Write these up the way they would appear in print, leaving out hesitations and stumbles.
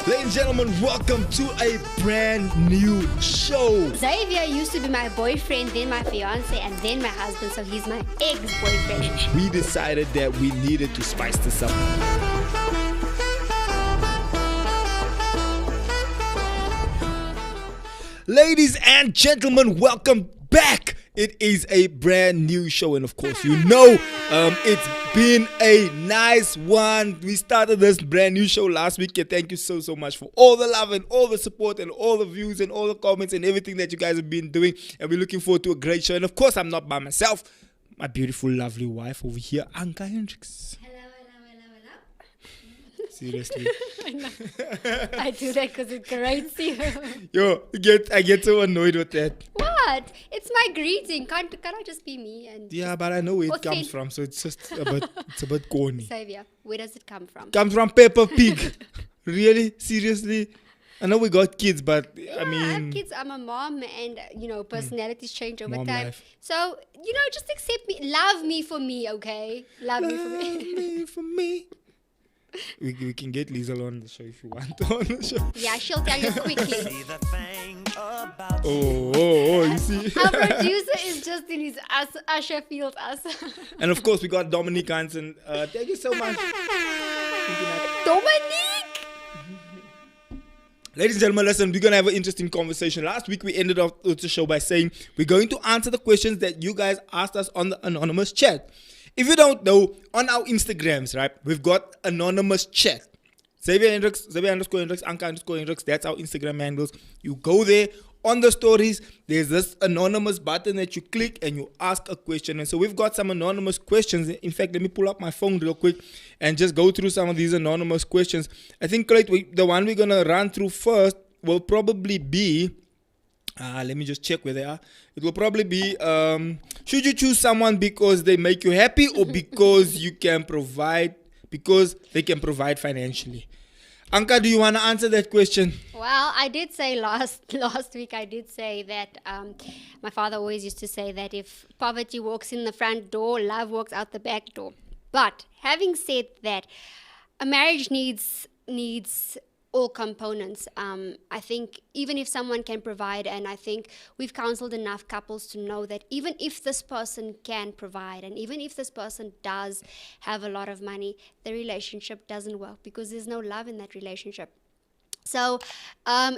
Ladies and gentlemen, welcome to a brand new show. Xavier used to be my boyfriend, then my fiance, and then my husband, so he's my ex-boyfriend. We decided that we needed to spice this up. Ladies and gentlemen, welcome back. It is a brand new show, and of course, you know, it's been a nice one. We started this brand new show last week, and thank you so much for all the love and all the support and all the views and all the comments and everything that you guys have been doing. And we're looking forward to a great show. And of course, I'm not by myself. My beautiful, lovely wife over here, Anka Hendricks. Hello. Seriously. I do that because it grates you. Yo, I get so annoyed with that. What? It's my greeting. Can't I just be me? And Yeah, but I know where it comes Authentic. from, so it's just a bit corny. Xavier, where does it come from? Comes from Peppa Pig. Really? Seriously? I know we got kids, but I I mean, have kids. I'm a mom, and personalities change over Mom time. life. So just accept me, love me for me, okay? Love me for me. me for me. We can get Liesel on the show if you want on the show. Yeah, she'll tell you quickly. Oh, you see. Our producer is just in his Usher field us. And of course, we got Dominique Hansen. Thank you so much. Dominique. Ladies and gentlemen, listen, we're going to have an interesting conversation. Last week, we ended off the show by saying we're going to answer the questions that you guys asked us on the anonymous chat. If you don't know, on our Instagrams, right, we've got anonymous chat. Xavier Hendricks, Xavier_Hendricks, Anka_Hendricks, that's our Instagram handles. You go there, on the stories, there's this anonymous button that you click and you ask a question. And so we've got some anonymous questions. In fact, let me pull up my phone real quick and just go through some of these anonymous questions. I think the one we're going to run through first will probably be, let me just check where they are. It will probably be, should you choose someone because they make you happy or because they can provide financially? Anka, do you want to answer that question? Well, I did say last week, I did say that my father always used to say that if poverty walks in the front door, love walks out the back door. But having said that, a marriage needs all components. I think even if someone can provide, and I think we've counseled enough couples to know that even if this person can provide, and even if this person does have a lot of money, the relationship doesn't work because there's no love in that relationship. So,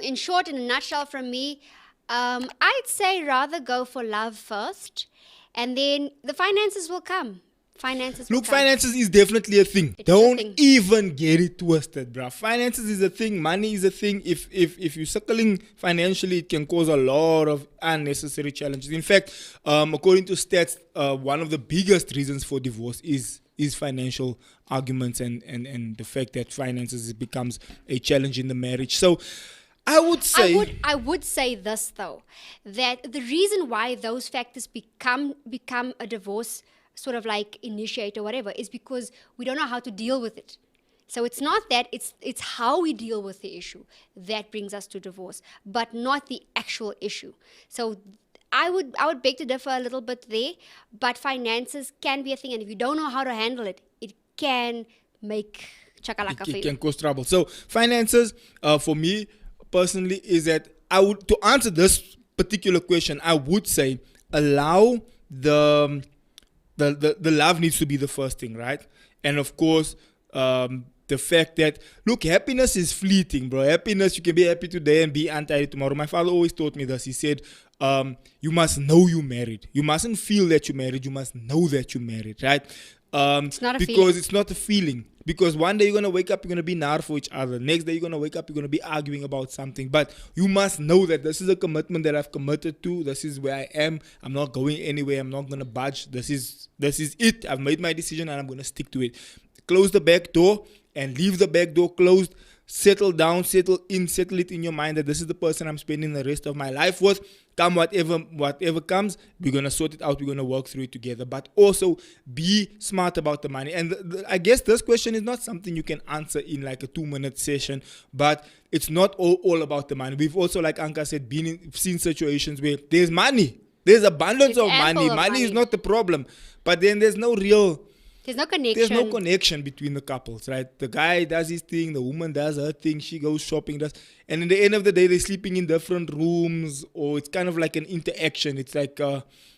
in short, in a nutshell from me, I'd say rather go for love first, and then the finances will come. Finances is definitely a thing. Don't even get it twisted, bruh. Finances is a thing. Money is a thing. If you're suckling financially, it can cause a lot of unnecessary challenges. In fact, according to stats, one of the biggest reasons for divorce is financial arguments and the fact that finances becomes a challenge in the marriage. So I would say this though, that the reason why those factors become a divorce sort of like initiate or whatever is because we don't know how to deal with it. So it's not that, it's how we deal with the issue that brings us to divorce, but not the actual issue. So I would beg to differ a little bit there, but finances can be a thing, and if you don't know how to handle it, it can make chakalaka for you. It can cause trouble. So finances, for me personally, is that to answer this particular question, I would say allow the love needs to be the first thing, right? And of course, the fact that, look, happiness is fleeting, bro. Happiness, you can be happy today and be anti tomorrow. My father always taught me this. He said, you must know you're married. You mustn't feel that you're married. You must know that you're married, right? It's not a because feeling. It's not a feeling. Because one day you're going to wake up, you're going to be nar for each other. Next day you're going to wake up, you're going to be arguing about something. But you must know that this is a commitment that I've committed to. This is where I am. I'm not going anywhere. I'm not going to budge. This is it. I've made my decision and I'm going to stick to it. Close the back door and leave the back door closed. Settle down, settle it in your mind that this is the person I'm spending the rest of my life with. Come whatever comes, we're going to sort it out. We're going to work through it together. But also be smart about the money. And I guess this question is not something you can answer in like a 2-minute session, but it's not all about the money. We've also, like Anka said, seen situations where there's money. There's abundance of money. Money is not the problem. But then there's no real There's no connection. There's no connection between the couples, right? The guy does his thing, the woman does her thing, she goes shopping, and in the end of the day, they're sleeping in different rooms, or it's kind of like an interaction. It's like,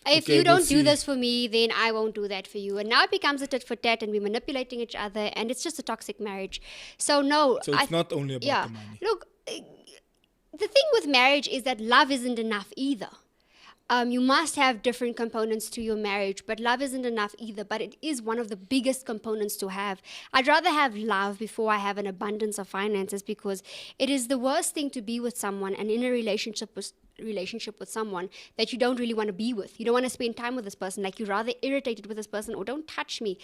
if you don't do this for me, then I won't do that for you. And now it becomes a tit for tat, and we're manipulating each other, and it's just a toxic marriage. So no. So it's not only about the money. Look, the thing with marriage is that love isn't enough either. You must have different components to your marriage, but love isn't enough either. But it is one of the biggest components to have. I'd rather have love before I have an abundance of finances, because it is the worst thing to be with someone and in a relationship with someone that you don't really want to be with. You don't want to spend time with this person. Like, you're rather irritated with this person, or don't touch me.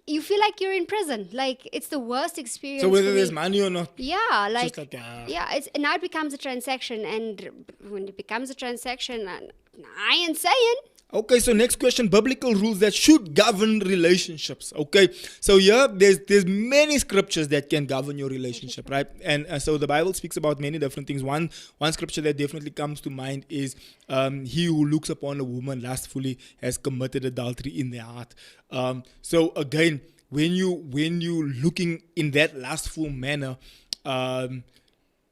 You feel like you're in prison. Like, it's the worst experience. So whether there's money or not. Yeah, like, yeah, now it becomes a transaction, and when it becomes a transaction, I ain't saying. Okay, so next question, biblical rules that should govern relationships. Okay, so here there's many scriptures that can govern your relationship, right? And so the Bible speaks about many different things. One scripture that definitely comes to mind is he who looks upon a woman lustfully has committed adultery in their heart. So again, when you looking in that lustful manner,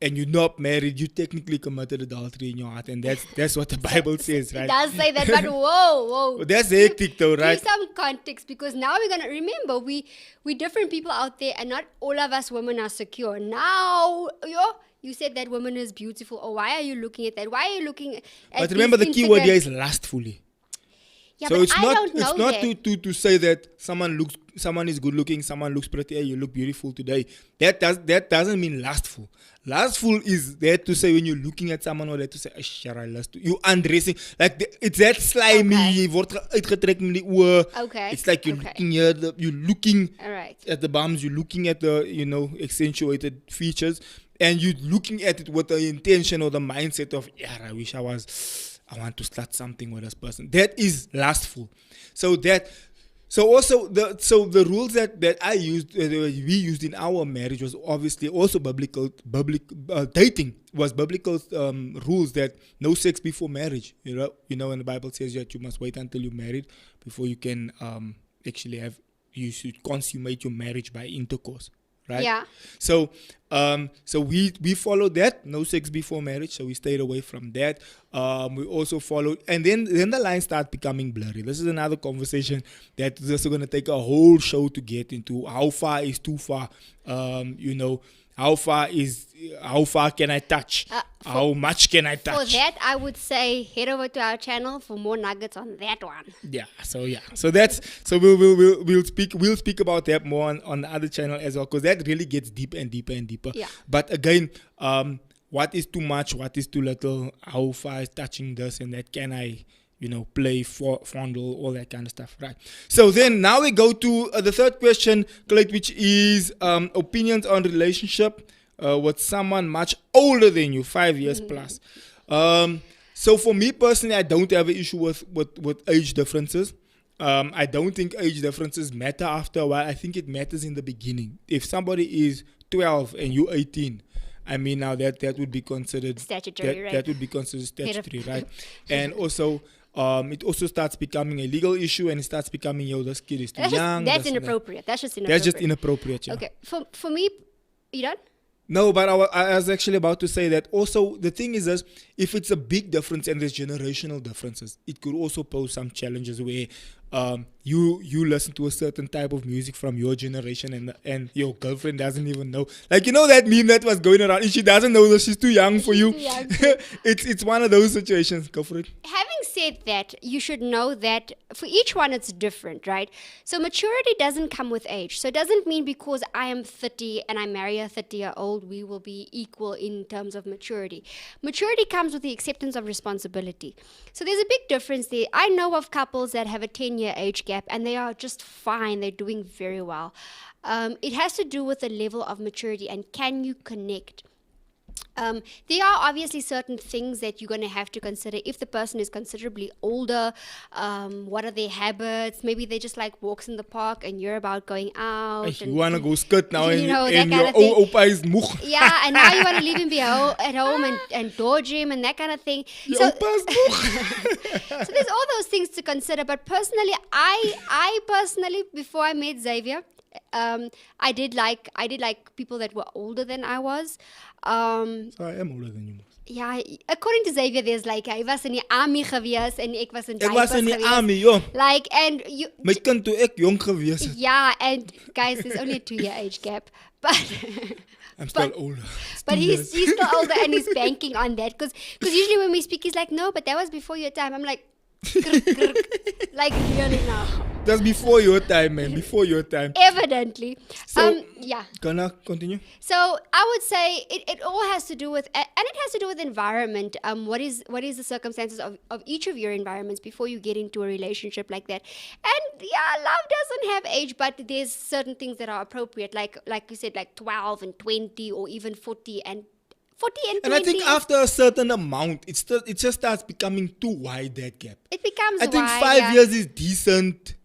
and you're not married, you technically committed adultery in your heart. And that's what the Bible says, right? It does say that, but whoa. That's hectic though, right? Give some context, because now we're going to remember, we different people out there, and not all of us women are secure. Now, you said that woman is beautiful. Or why are you looking at that? Why are you looking at But remember, the key word here is lustfully. Yeah, so but it's I not don't know to say that someone is good looking, someone looks pretty, you look beautiful today. That doesn't mean lustful. Lustful is there to say when you're looking at someone, or there to say, I lust. You undressing, like it's that slimy. Okay. It's like you're looking here, you're looking Alright. at the bums, you're looking at the accentuated features, and you're looking at it with the intention or the mindset of, I wish I want to start something with this person. That is lustful. So also the rules that I used, we used in our marriage was obviously also biblical. Dating was biblical rules that no sex before marriage. You know, when the Bible says that you must wait until you're married before you can you should consummate your marriage by intercourse. Right? Yeah. So we followed that, no sex before marriage, so we stayed away from that. We also followed, and then the lines start becoming blurry. This is another conversation that is also going to take a whole show to get into. How far is too far? How far can I touch? How much can I touch? For that, I would say head over to our channel for more nuggets on that one. So we'll speak about that more on the other channel as well, because that really gets deeper and deeper and deeper. Yeah. But again, what is too much? What is too little? How far is touching this and that? Can I play, fondle, all that kind of stuff, right? So then now we go to the third question, Clayton, which is opinions on relationship with someone much older than you, 5 years plus. So for me personally, I don't have an issue with age differences. I don't think age differences matter after a while. I think it matters in the beginning. If somebody is 12 and you're 18, I mean, now that would be considered statutory, right? That would be considered statutory, right? And also, it also starts becoming a legal issue, and it starts becoming, this kid is too young. That's inappropriate. That's just inappropriate. That's just inappropriate, yeah. Okay, for me, you done? No, but I was actually about to say that also the thing is this, if it's a big difference and there's generational differences, it could also pose some challenges where you listen to a certain type of music from your generation and your girlfriend doesn't even know. Like, that meme that was going around, if she doesn't know that she's too young for you. It's one of those situations. Go for it. Having said that, you should know that for each one it's different, right? So maturity doesn't come with age. So it doesn't mean because I am 30 and I marry a 30-year-old, we will be equal in terms of maturity. Maturity comes with the acceptance of responsibility. So there's a big difference there. I know of couples that have a 10-year age gap and they are just fine. They're doing very well. It has to do with the level of maturity and can you connect. There are obviously certain things that you're going to have to consider. If the person is considerably older, what are their habits? Maybe they just like walks in the park and you're about going out. You want to go skirt now you know, that and kind your of thing. opa is moeg. Yeah, and now you want to leave him at home and dodge him and that kind of thing. Your So, opa is moeg. so there's all those things to consider. But personally, I personally, before I met Xavier, I did like people that were older than I was. So I am older than you. Ja, according to Xavier, there's like, hy was in die army gewees en ek was in Ek was in die gewees. army, joh. Like, and you, My kind toe ek jong gewees het. yeah, and guys, there's only a 2-year age gap, but I'm still older. but he's still older and he's banking on that because usually when we speak, he's like, no, but that was before your time. I'm like, grr, grr, like really now. That's before your time, man. Before your time. Evidently. So- Yeah. Can I continue? So I would say it all has to do with, and it has to do with environment. What is the circumstances of each of your environments before you get into a relationship like that? And yeah, love doesn't have age, but there's certain things that are appropriate, like you said, like 12 and 20, or even 40 and 20. And I think after a certain amount, it just starts becoming too wide, that gap. it becomes I think wide, 5 yeah. years is decent.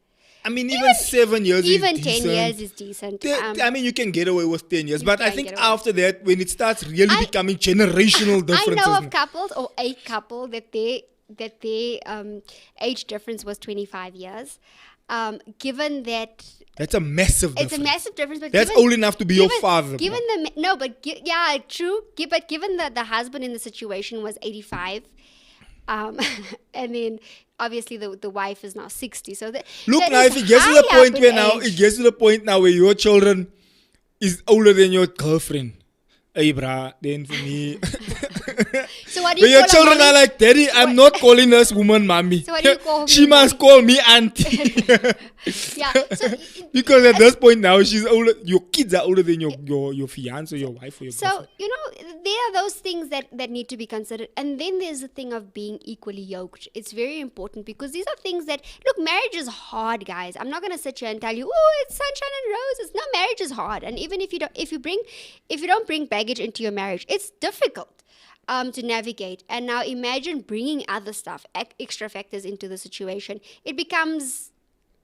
I mean, even 7 years Even is 10 decent. years is decent. I mean, you can get away with 10 years, but I can think get away. after that, when it starts really becoming generational I differences. know of couples, or a couple, that their age difference was 25 years. Given that That's a massive difference. it's a massive difference, but That's given, old enough to be your father. Given yeah, true. But given that the husband in the situation was 85, and then obviously the wife is now 60. So Look that now, is if it gets to high the point up in where now age. it gets to the point now where your children is older than your girlfriend. Hey, brah, then for me. So what do When you your call a children mommy? are like, Daddy, I'm not calling this woman mommy. So what do you call She me, must mommy? call me auntie. Yeah. So Because at this point now, she's older. Your kids are older than your fiance, your wife, or your So, girlfriend. you know, there are those things that need to be considered. And then there's the thing of being equally yoked. It's very important because these are things that, look, marriage is hard, guys. I'm not going to sit here and tell you, oh, it's sunshine and roses. No, marriage is hard. And even if you don't bring baggage into your marriage, it's difficult to navigate. And now imagine bringing other stuff, extra factors into the situation. It becomes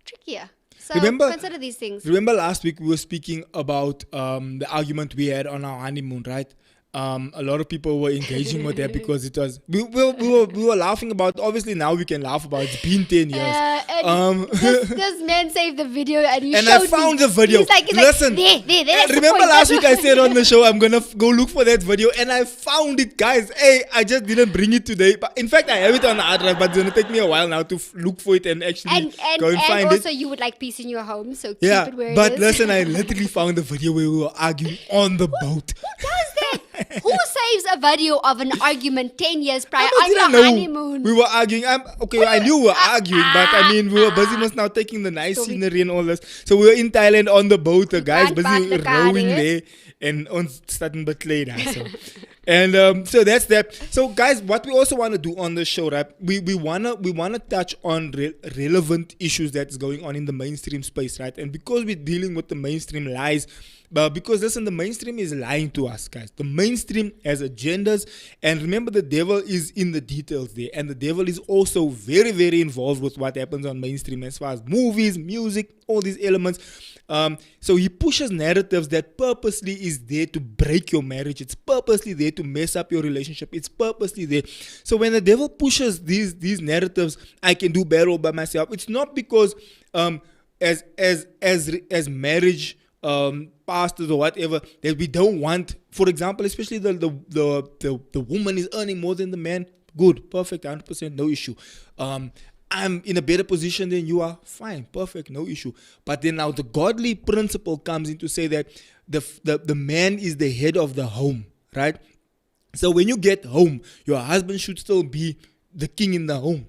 trickier. So consider these things. Remember last week we were speaking about the argument we had on our honeymoon, right? A lot of people were engaging with that because it was we were laughing about. Obviously now we can laugh about. It's been 10 years. And this man saved the video and he And showed I found me. the video. He's like, Listen, there, that's the remember point, last that's week I said on the show I'm gonna go look for that video, and I found it, guys. Hey, I just didn't bring it today. But in fact, I have it on the hard drive, but it's gonna take me a while now to look for it and actually and go and find also it. you would like peace in your home, so keep Yeah, it where but it is. listen, I literally found the video where we were arguing on the boat. Who does that? Who saves a video of an argument 10 years prior I on didn't your know. honeymoon? We were arguing. I knew we were arguing, but I mean, we were busy just now taking the nice scenery and all this. So we were in Thailand on the boat. The guys Can't busy park the car rowing there. there, and ons starting but later. So. And so that's that. So guys, what we also want to do on the show, right? We wanna touch on relevant issues that's going on in the mainstream space, right? And because we're dealing with the mainstream lies. But because listen, the mainstream is lying to us, guys. The mainstream has agendas, and remember, the devil is in the details there, and the devil is also very, very involved with what happens on mainstream as far as movies, music, all these elements. So he pushes narratives that purposely is there to break your marriage. It's purposely there to mess up your relationship. It's purposely there. So when the devil pushes these narratives, I can do better all by myself. It's not because as marriage pastors or whatever that we don't want. For example, especially the woman is earning more than the man. Good, perfect, 100%, no issue. I'm in a better position than you are. Fine, perfect, no issue. But then now the godly principle comes in to say that the man is the head of the home, right? So when you get home, your husband should still be the king in the home.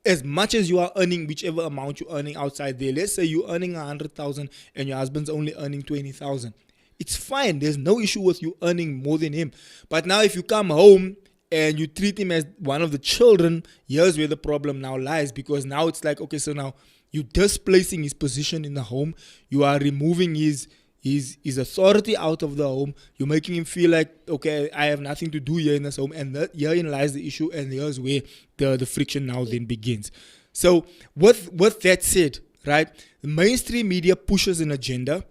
As much as you are earning, whichever amount you're earning outside there, let's say you're earning 100,000 and your husband's only earning 20,000. It's fine. There's no issue with you earning more than him. But now if you come home and you treat him as one of the children, here's where the problem now lies. Because now it's like, okay, so now you're displacing his position in the home. You are removing his his authority out of the home. You're making him feel like, okay, I have nothing to do here in this home, and herein lies the issue, and here's where the friction now then begins. So with that said, right, the mainstream media pushes an agenda.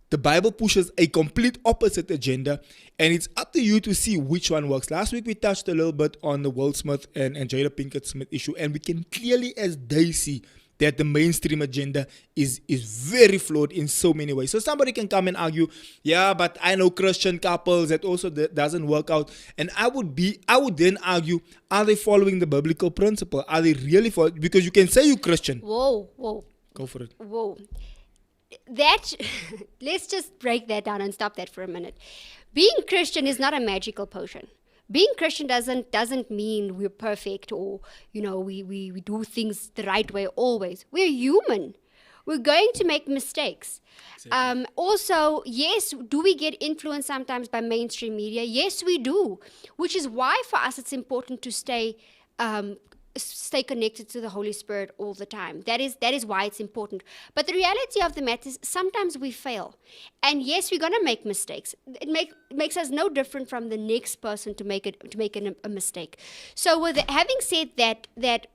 The Bible pushes a complete opposite agenda, and it's up to you to see which one works. Last week we touched a little bit on the Will Smith and Jada Pinkett Smith issue, and we can clearly as day see that the mainstream agenda is very flawed in so many ways. So somebody can come and argue, yeah, but I know Christian couples that also doesn't work out. And I would then argue, are they following the biblical principle? Are they really following? Because you can say you're Christian. Whoa. Go for it. Whoa. That, let's just break that down and stop that for a minute. Being Christian is not a magical potion. Being Christian doesn't mean we're perfect or, we do things the right way always. We're human. We're going to make mistakes. Exactly. Also, yes, do we get influenced sometimes by mainstream media? Yes, we do. Which is why for us it's important to stay connected to the Holy Spirit all the time. That is why it's important. But the reality of the matter is sometimes we fail. And yes, we're going to make mistakes. It makes us no different from the next person to make a mistake. So with having said that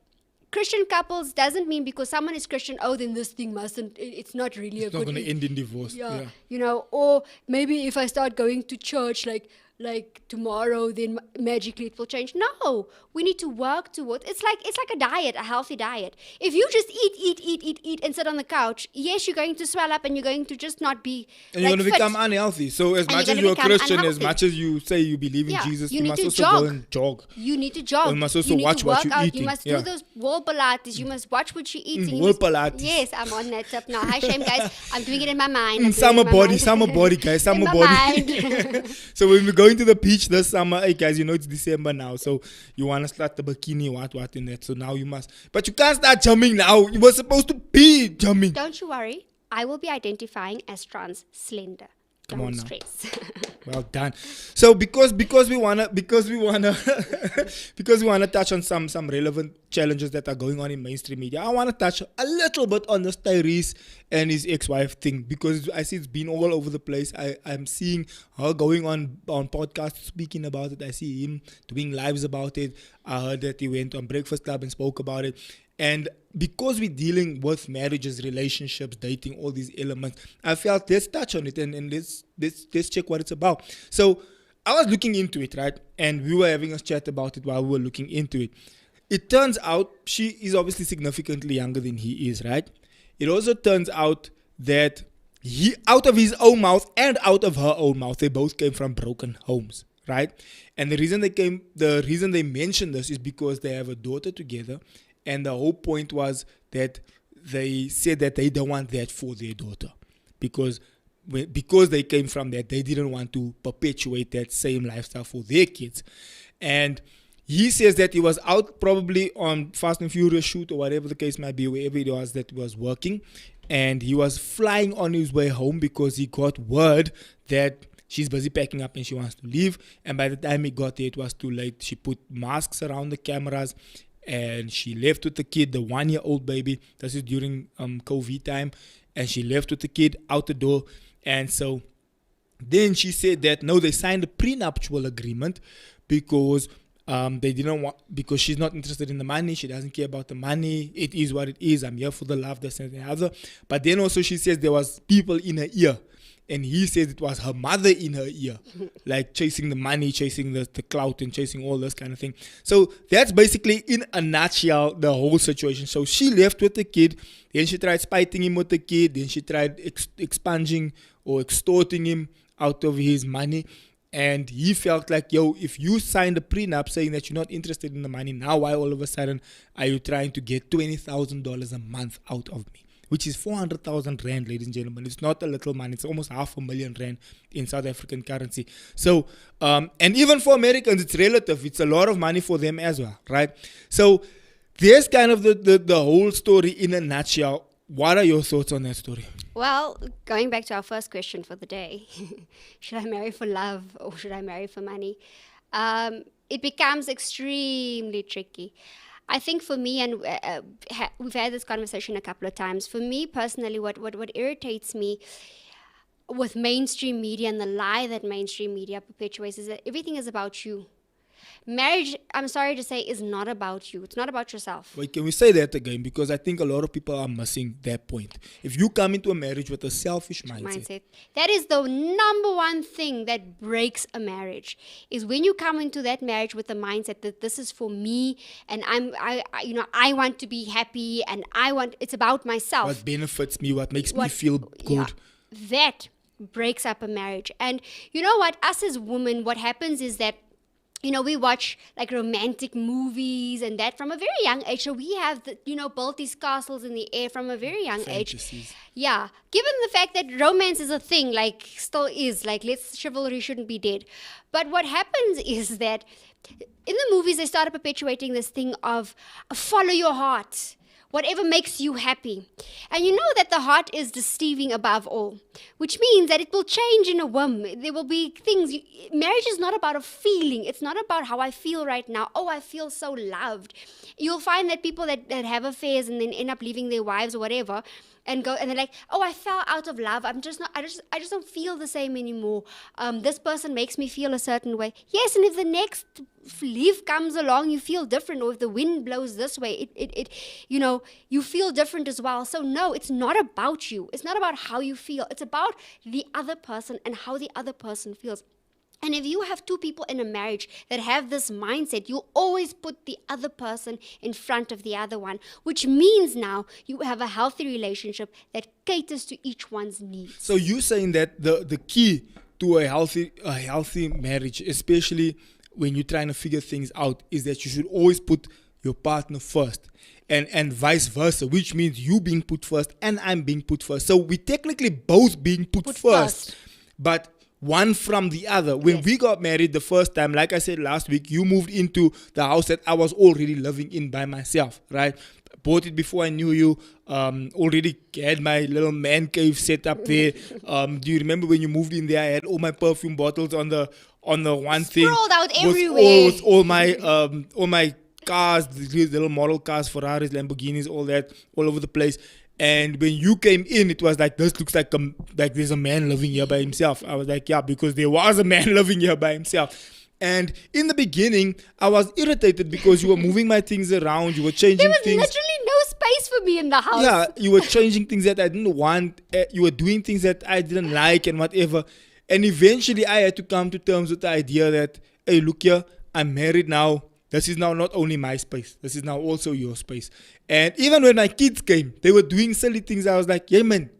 Christian couples doesn't mean because someone is Christian, then this thing mustn't, it's not really it's not going to end in divorce. Yeah. Or maybe if I start going to church like tomorrow, then magically it will change. No, we need to work towards. It's like a diet, a healthy diet. If you just eat and sit on the couch, yes, you're going to swell up and you're going to just not be. And you're going to become unhealthy. So as much as you're a Christian, as much as you say you believe in Jesus, you must also go and jog. You need to jog. You must also watch what you're eating. You must do those wall Pilates. You must watch what you're eating. Wall Pilates. Yes, I'm on that tip now. Hi, shame, guys. I'm doing it in my mind. Summer body, guys. Summer body. So when we go into the beach this summer, hey guys, it's December now, so you want to start the bikini, what in that. So now you must, but you can't start jumping now. You were supposed to be jumping. Don't you worry, I will be identifying as trans slender. Come on now. Stress. Well done. So because we wanna touch on some relevant challenges that are going on in mainstream media, I wanna touch a little bit on this Tyrese and his ex-wife thing, because I see it's been all over the place. I'm seeing her going on podcasts speaking about it. I see him doing lives about it. I heard that he went on Breakfast Club and spoke about it. And because we're dealing with marriages, relationships, dating, all these elements, I felt let's touch on it and let's check what it's about. So I was looking into it, right? And we were having a chat about it while we were looking into it. It turns out she is obviously significantly younger than he is, right? It also turns out that he, out of his own mouth and out of her own mouth, they both came from broken homes, right? And the reason they mentioned this is because they have a daughter together. And the whole point was that they said that they don't want that for their daughter because they came from that, they didn't want to perpetuate that same lifestyle for their kids. And he says that he was out probably on Fast and Furious shoot or whatever the case might be, wherever it was that he was working. And he was flying on his way home because he got word that she's busy packing up and she wants to leave. And by the time he got there, it was too late. She put masks around the cameras. And she left with the kid, the 1-year-old baby. This is during COVID time. And she left with the kid out the door. And so then she said that, no, they signed a prenuptial agreement because they didn't want, because she's not interested in the money. She doesn't care about the money. It is what it is. I'm here for the love, this and the other. But then also she says there was people in her ear. And he says it was her mother in her ear, like chasing the money, chasing the clout, and chasing all this kind of thing. So that's basically, in a nutshell, the whole situation. So she left with the kid. Then she tried spiting him with the kid. Then she tried expunging or extorting him out of his money. And he felt like, if you signed a prenup saying that you're not interested in the money, now why all of a sudden are you trying to get $20,000 a month out of me? Which is 400,000 rand, ladies and gentlemen. It's not a little money. It's almost 500,000 rand in South African currency. So, and even for Americans, it's relative. It's a lot of money for them as well, right? So, there's kind of the whole story in a nutshell. What are your thoughts on that story? Well, going back to our first question for the day, should I marry for love or should I marry for money? It becomes extremely tricky. I think for me, and we've had this conversation a couple of times, for me personally, what irritates me, with mainstream media and the lie that mainstream media perpetuates is that everything is about you. Marriage, I'm sorry to say, is not about you. It's not about yourself. Wait, can we say that again? Because I think a lot of people are missing that point. If you come into a marriage with a selfish mindset. That is the number one thing that breaks a marriage. Is when you come into that marriage with the mindset that this is for me, and I want to be happy, and it's about myself. What benefits me? What makes me feel good? That breaks up a marriage. And you know what? Us as women, what happens is that we watch like romantic movies and that from a very young age. So we have, built these castles in the air from a very young Fantasies. age. Yeah. Given the fact that romance is a thing, like still is, like chivalry shouldn't be dead. But what happens is that in the movies, they started perpetuating this thing of follow your heart. Whatever makes you happy. And you know that the heart is deceiving above all, which means that it will change in a whim. There will be things. Marriage is not about a feeling. It's not about how I feel right now. Oh, I feel so loved. You'll find that people that have affairs and then end up leaving their wives or whatever and they're like, oh, I fell out of love. I just don't feel the same anymore. This person makes me feel a certain way. Yes, and if the next leaf comes along, you feel different. Or if the wind blows this way, you feel different as well. So no, it's not about you. It's not about how you feel. It's about the other person and how the other person feels. And if you have two people in a marriage that have this mindset, you'll always put the other person in front of the other one, which means now you have a healthy relationship that caters to each one's needs. So you're saying that the key to a healthy marriage, especially when you're trying to figure things out, is that you should always put your partner first. And vice versa, which means you being put first and I'm being put first. So we technically both being put first. But one from the other. When we got married the first time, like I said last week, you moved into the house that I was already living in by myself, right? Bought it before I knew you. Already had my little man cave set up there. Do you remember when you moved in there? I had all my perfume bottles on the one thing. Sprawled out everywhere. All my cars, the little model cars, Ferraris, Lamborghinis, all that, all over the place. And when you came in, it was like, this looks like there's a man living here by himself. I was like, yeah, because there was a man living here by himself. And in the beginning, I was irritated because you were moving my things around. You were changing things. There was literally no space for me in the house. Yeah, you were changing things that I didn't want. You were doing things that I didn't like and whatever. And eventually, I had to come to terms with the idea that, hey, look here, I'm married now. This is now not only my space. This is now also your space. And even when my kids came, they were doing silly things. I was like, hey, man,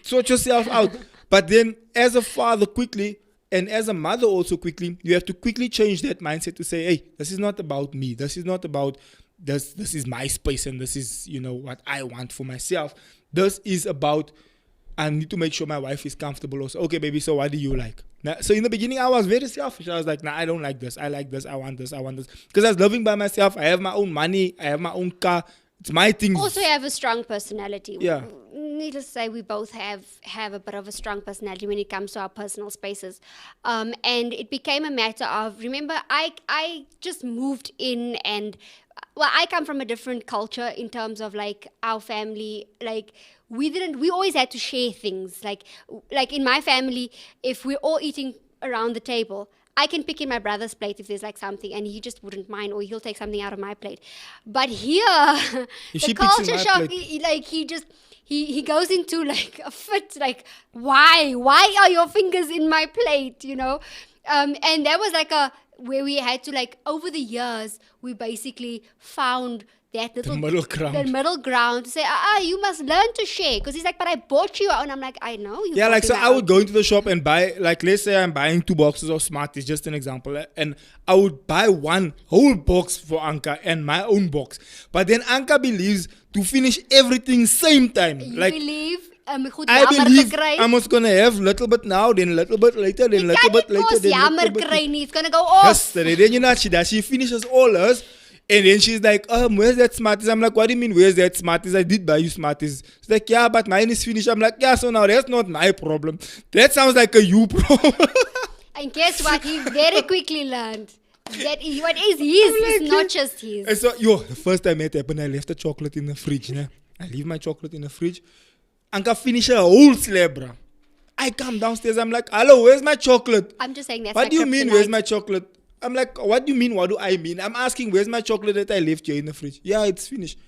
sort yourself out. But then as a father quickly, and as a mother also quickly, you have to quickly change that mindset to say, hey, this is not about me. This is not about this. This is my space and this is, what I want for myself. This is about, I need to make sure my wife is comfortable also. Okay, baby, so what do you like? So in the beginning, I was very selfish. I was like, I don't like this. I like this. I want this. I want this. Because I was living by myself. I have my own money. I have my own car. It's my thing. Also, you have a strong personality. Yeah. Needless to say, we both have a bit of a strong personality when it comes to our personal spaces. And it became a matter of, remember, I just moved in and, I come from a different culture in terms of like our family, like, we always had to share things. Like in my family, if we're all eating around the table, I can pick in my brother's plate if there's like something and he just wouldn't mind, or he'll take something out of my plate. But here, the culture shock, like he goes into like a fit, like, why are your fingers in my plate, and that was like where we had to, like, over the years, we basically found that little the middle ground to say, you must learn to share. Because he's like, but I bought you. And I'm like, I know. Yeah, like, so I would go into the shop and buy, like, let's say I'm buying 2 boxes of Smarties, just an example. And I would buy one whole box for Anka and my own box. But then Anka believes to finish everything same time. I believe I was going to have little bit now, then little bit later, then little bit later. Then it's going to go off. Yesterday, then you know what she does? She finishes all hers. And then she's like, where's that Smarties? I'm like, what do you mean, where's that Smarties? I did buy you Smarties. She's like, yeah, but mine is finished. I'm like, yeah, so now that's not my problem. That sounds like a you problem. And guess what? He very quickly learned that what is his is not just his. And so, the first time it happened, I left the chocolate in the fridge. I leave my chocolate in the fridge. Anka finish a whole slab, bro. I come downstairs, I'm like, hello, where's my chocolate? I'm just saying that's What like do you mean, kryptonite. where's my chocolate? I'm like, what do you mean, what do I mean? I'm asking, where's my chocolate that I left here in the fridge? Yeah, it's finished.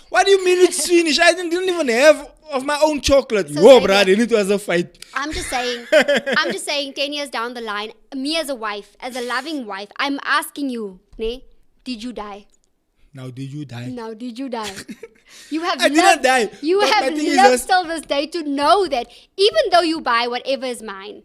What do you mean it's finished? I didn't even have of my own chocolate. So Whoa, Xavier, brother, it was a fight. I'm just saying 10 years down the line, me as a wife, as a loving wife, I'm asking you, ne, did you die? Now, did you die? Now, did you die? You have I didn't die. You But have my thing is lived just- till this day to know that even though you buy whatever is mine,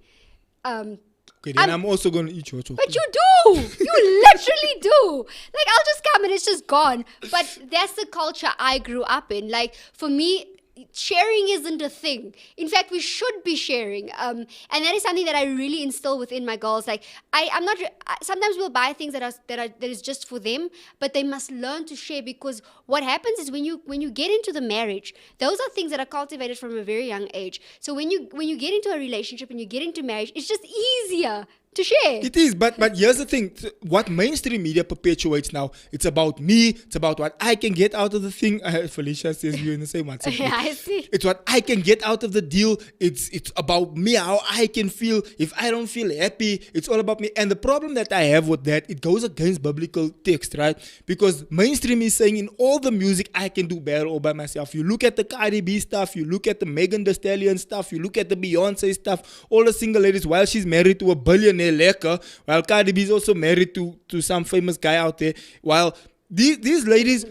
Okay, then I'm also going to eat your chocolate. but you do. You literally do. Like, I'll just come and it's just gone. But that's the culture I grew up in. Like, for me, sharing isn't a thing. In fact, we should be sharing. And that is something that I really instill within my girls. Like, I'm not. Sometimes we'll buy things that is just for them, but they must learn to share, because what happens is when you get into the marriage, those are things that are cultivated from a very young age. So when you get into a relationship and you get into marriage, it's just easier to share. It is, but here's the thing. What mainstream media perpetuates now, it's about me. It's about what I can get out of the thing. Felicia says you're in the same WhatsApp. Yeah, I see. It's what I can get out of the deal. It's about me, how I can feel. If I don't feel happy, it's all about me. And the problem that I have with that, it goes against biblical text, right? Because mainstream is saying in all the music, I can do better all by myself. You look at the Cardi B stuff, you look at the Megan Thee Stallion stuff, you look at the Beyonce stuff, all the single ladies, while she's married to a billionaire, lekker, while Cardi B is also married to some famous guy out there, while these ladies,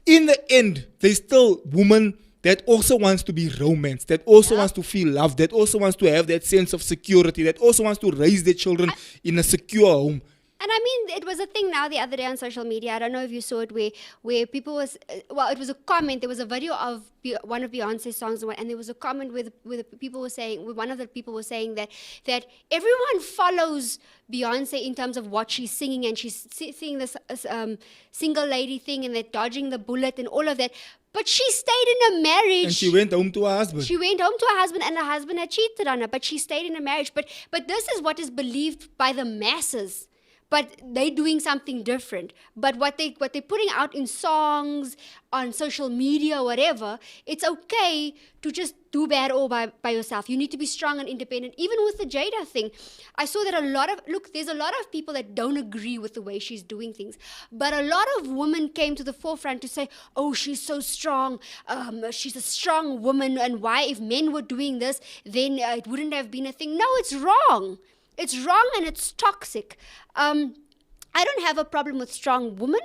in the end, they still women that also wants to be romanced, that also wants to feel loved, that also wants to have that sense of security, that also wants to raise their children in a secure home. And I mean, it was a thing now the other day on social media. I don't know if you saw it, where people was, well, it was a comment. There was a video of one of Beyonce's songs, and there was a comment where the people were saying, where one of the people was saying that everyone follows Beyonce in terms of what she's singing, and she's singing this single lady thing, and they're dodging the bullet and all of that. But she stayed in a marriage. And she went home to her husband. She went home to her husband, and her husband had cheated on her, but she stayed in a marriage. But this is what is believed by the masses. But they're doing something different. But what they're putting out in songs, on social media, whatever, it's okay to just do bad all by yourself. You need to be strong and independent. Even with the Jada thing, I saw that there's a lot of people that don't agree with the way she's doing things. But a lot of women came to the forefront to say, oh, she's so strong. She's a strong woman. And why, if men were doing this, then it wouldn't have been a thing. No, it's wrong. It's wrong and it's toxic. I don't have a problem with strong women.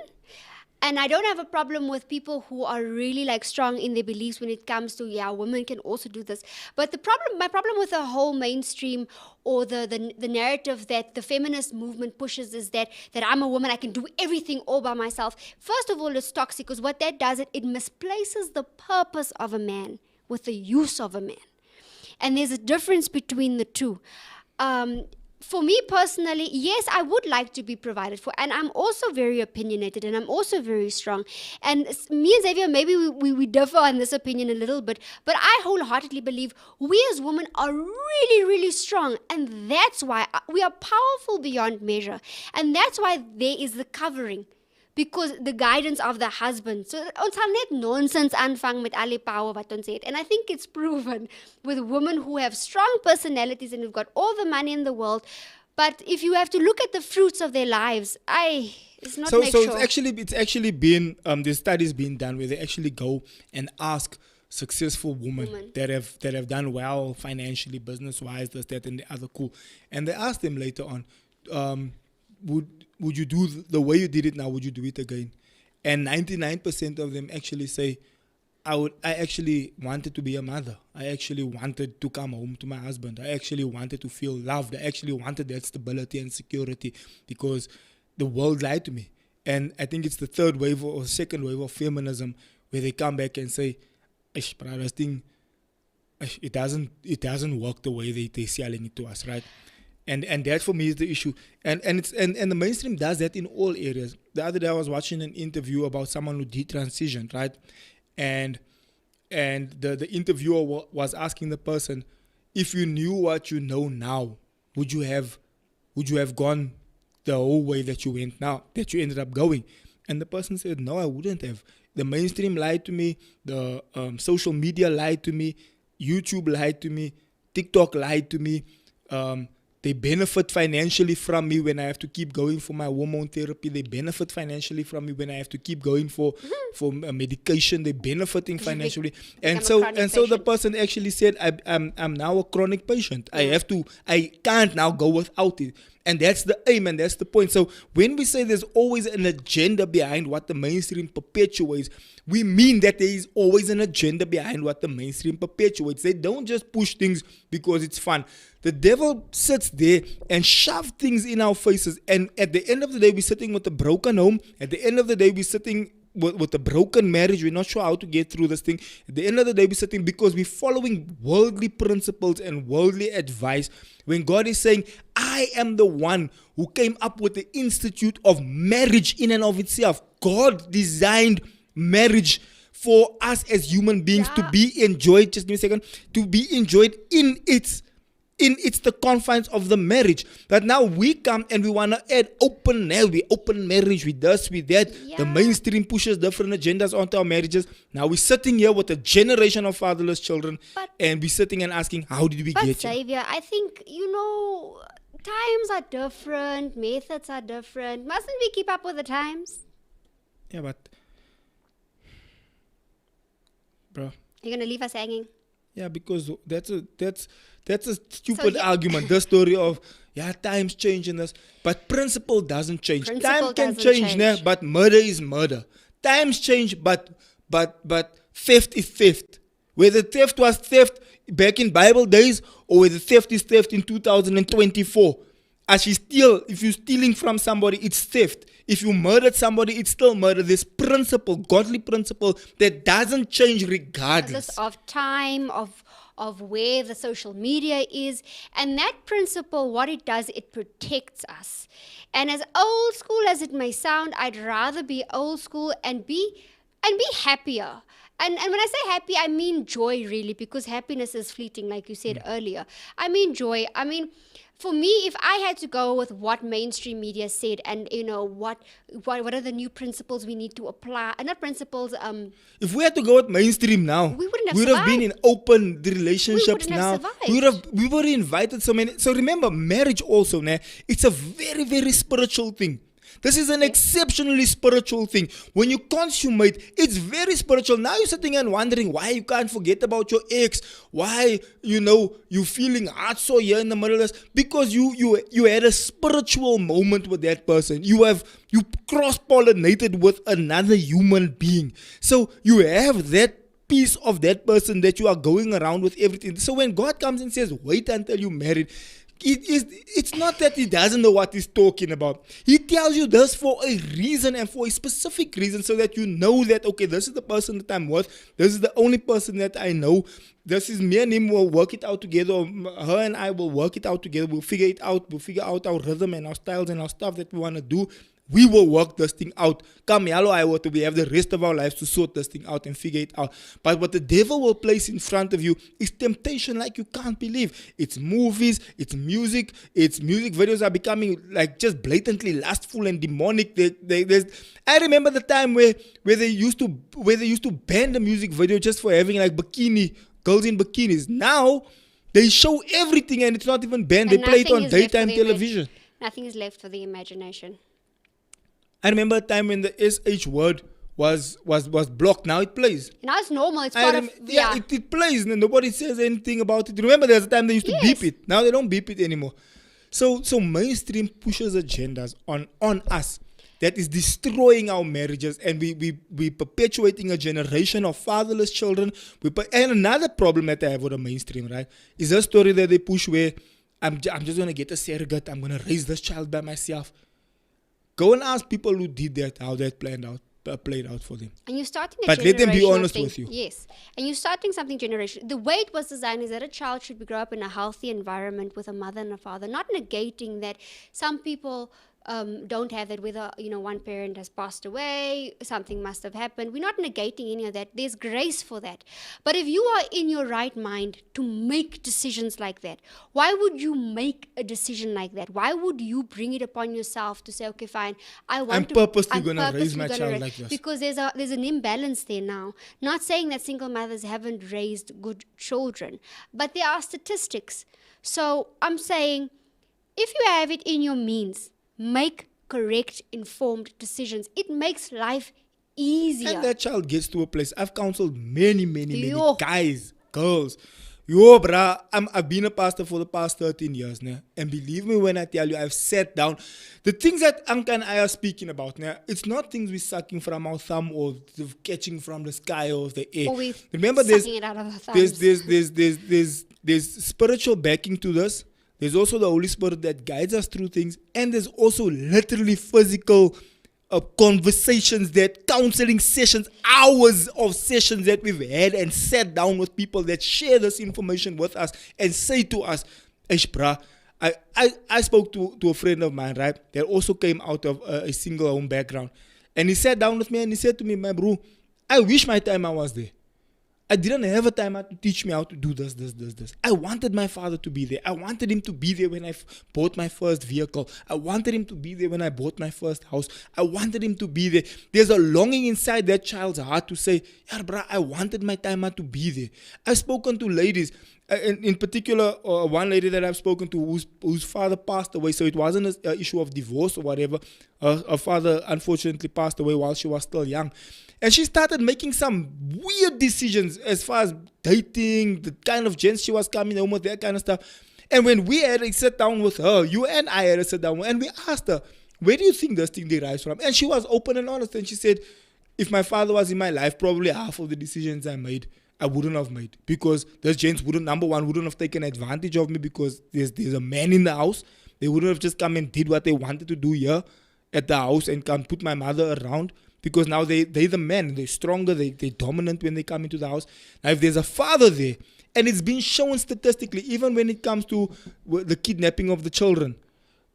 And I don't have a problem with people who are really like strong in their beliefs when it comes to, yeah, women can also do this. But my problem with the whole mainstream or the narrative that the feminist movement pushes is that I'm a woman, I can do everything all by myself. First of all, it's toxic, because what that does, it misplaces the purpose of a man with the use of a man. And there's a difference between the two. For me personally, yes, I would like to be provided for. And I'm also very opinionated, and I'm also very strong. And me and Xavier, maybe we differ on this opinion a little bit, but I wholeheartedly believe we as women are really, really strong. And that's why we are powerful beyond measure. And that's why there is the covering. Because the guidance of the husband. So ons gaan net nonsense aanvang met al die power wat ons het. And I think it's proven with women who have strong personalities and who've got all the money in the world. But if you have to look at the fruits of their lives, it's not make sure. It's actually been there's studies being done where they actually go and ask successful women that have done well financially, business wise, this, that, and the other, cool. And they ask them later on, would you do the way you did it now? Would you do it again? And 99% of them actually say, I actually wanted to be a mother. I actually wanted to come home to my husband. I actually wanted to feel loved. I actually wanted that stability and security, because the world lied to me. And I think it's the third wave or second wave of feminism where they come back and say, this thing, it doesn't work the way they're selling it to us, right? And that for me is the issue. And the mainstream does that in all areas. The other day I was watching an interview about someone who detransitioned, right? And the interviewer was asking the person, if you knew what you know now, would you have gone the whole way that you went now, that you ended up going? And the person said, no, I wouldn't have. The mainstream lied to me. The social media lied to me. YouTube lied to me. TikTok lied to me. They benefit financially from me when I have to keep going for my hormone therapy. They benefit financially from me when I have to keep going for medication. They're benefiting financially, and so the person actually said, I'm now a chronic patient. I can't now go without it. And that's the aim and that's the point. So when we say there's always an agenda behind what the mainstream perpetuates, we mean that there is always an agenda behind what the mainstream perpetuates. They don't just push things because it's fun. The devil sits there and shoves things in our faces. And at the end of the day, we're sitting with a broken home. At the end of the day, we're sitting with a broken marriage. We're not sure how to get through this thing. At the end of the day, we're sitting because we're following worldly principles and worldly advice, when God is saying, I am the one who came up with the institute of marriage in and of itself. God designed marriage for us as human beings to be enjoyed. Just give me a second. To be enjoyed in the confines of the marriage. But now we come and we want to add open marriage, we this, we that. The mainstream pushes different agendas onto our marriages. Now we're sitting here with a generation of fatherless children, and we're sitting and asking, how did we get here? Xavier, I think, times are different, methods are different. Mustn't we keep up with the times? Yeah, but bro, you're gonna leave us hanging? Yeah, because that's a stupid argument. The story of times change in this, but principle doesn't change. Time can change. But murder is murder. Times change, but theft is theft. Whether theft was theft back in Bible days or whether theft is theft in 2024. If you're stealing from somebody, it's theft. If you murdered somebody, it's still murder. This principle, godly principle, that doesn't change regardless of time, of where the social media is. And that principle, what it does, it protects us. And as old school as it may sound, I'd rather be old school and be happier. And when I say happy, I mean joy, really, because happiness is fleeting, like you said earlier. I mean joy. I mean, for me, if I had to go with what mainstream media said, and what are the new principles we need to apply, not principles. If we had to go with mainstream now, we would have been in open relationships now. We would have invited so many. So remember, marriage also, it's a very, very spiritual thing. This is an exceptionally spiritual thing. When you consummate, it's very spiritual. Now you're sitting and wondering why you can't forget about your ex. Why, you're feeling hard so here in the middle of this. Because you had a spiritual moment with that person. You cross-pollinated with another human being. So you have that piece of that person that you are going around with everything. So when God comes and says, wait until you're married, it's not that he doesn't know what he's talking about. He tells you this for a reason and for a specific reason, so that you know that, okay, this is the person that I'm with. This is the only person that I know. This is me and him will work it out together. Or her and I will work it out together. We'll figure it out. We'll figure out our rhythm and our styles and our stuff that we want to do. We will work this thing out. Come, yellow, I want to. We have the rest of our lives to sort this thing out and figure it out. But what the devil will place in front of you is temptation like you can't believe. It's movies, it's music videos are becoming like just blatantly lustful and demonic. I remember the time where they used to ban the music video just for having like girls in bikinis. Now they show everything and it's not even banned. They play it on daytime television. Nothing is left for the imagination. I remember a time when the SH word was blocked. Now it plays. Now it's normal. It's part of... Yeah, it plays and nobody says anything about it. Remember there's a time they used to beep it. Now they don't beep it anymore. So mainstream pushes agendas on us that is destroying our marriages, and we perpetuating a generation of fatherless children. And another problem that I have with the mainstream, right, is a story that they push where I'm just going to get a surrogate. I'm going to raise this child by myself. Go and ask people who did that, how that played out for them. And you're starting but let them be honest with you. Yes. And you're starting something generational. The way it was designed is that a child should grow up in a healthy environment with a mother and a father, not negating that some people don't have that, whether one parent has passed away, something must have happened. We're not negating any of that. There's grace for that. But if you are in your right mind to make decisions like that, why would you make a decision like that? Why would you bring it upon yourself to say, okay, fine, I'm purposely gonna raise my child like this? Because there's an imbalance there now. Not saying that single mothers haven't raised good children, but there are statistics. So I'm saying, if you have it in your means, make correct, informed decisions. It makes life easier. And that child gets to a place. I've counseled many Yo. guys, girls. Yo, bruh, I've been a pastor for the past 13 years now. And believe me when I tell you, I've sat down. The things that Anka and I are speaking about now, it's not things we're sucking from our thumb or catching from the sky or the air. Or we're Remember, sucking it out of our thumbs. there's spiritual backing to this. There's also the Holy Spirit that guides us through things. And there's also literally physical conversations, that counseling sessions, hours of sessions that we've had and sat down with people that share this information with us and say to us, Bruh, I spoke to a friend of mine, right, that also came out of a single home background. And he sat down with me and he said to me, my bro, I wish my time I was there. I didn't have a timer to teach me how to do this. I wanted my father to be there. I wanted him to be there when I bought my first vehicle. I wanted him to be there when I bought my first house. I wanted him to be there. There's a longing inside that child's heart to say, yeah, bruh, I wanted my timer to be there. I've spoken to ladies, in particular, one lady that I've spoken to whose father passed away, so it wasn't an issue of divorce or whatever. Her father unfortunately passed away while she was still young. And she started making some weird decisions as far as dating, the kind of gents she was coming home with, that kind of stuff. And when we had to sit down with her, you and I had to sit down, and we asked her, where do you think this thing derives from? And she was open and honest, and she said, if my father was in my life, probably half of the decisions I made, I wouldn't have made. Because those gents wouldn't have taken advantage of me because there's a man in the house. They wouldn't have just come and did what they wanted to do here at the house and come put my mother around. Because now they're the men, they're stronger, they're dominant when they come into the house. Now if there's a father there, and it's been shown statistically, even when it comes to the kidnapping of the children,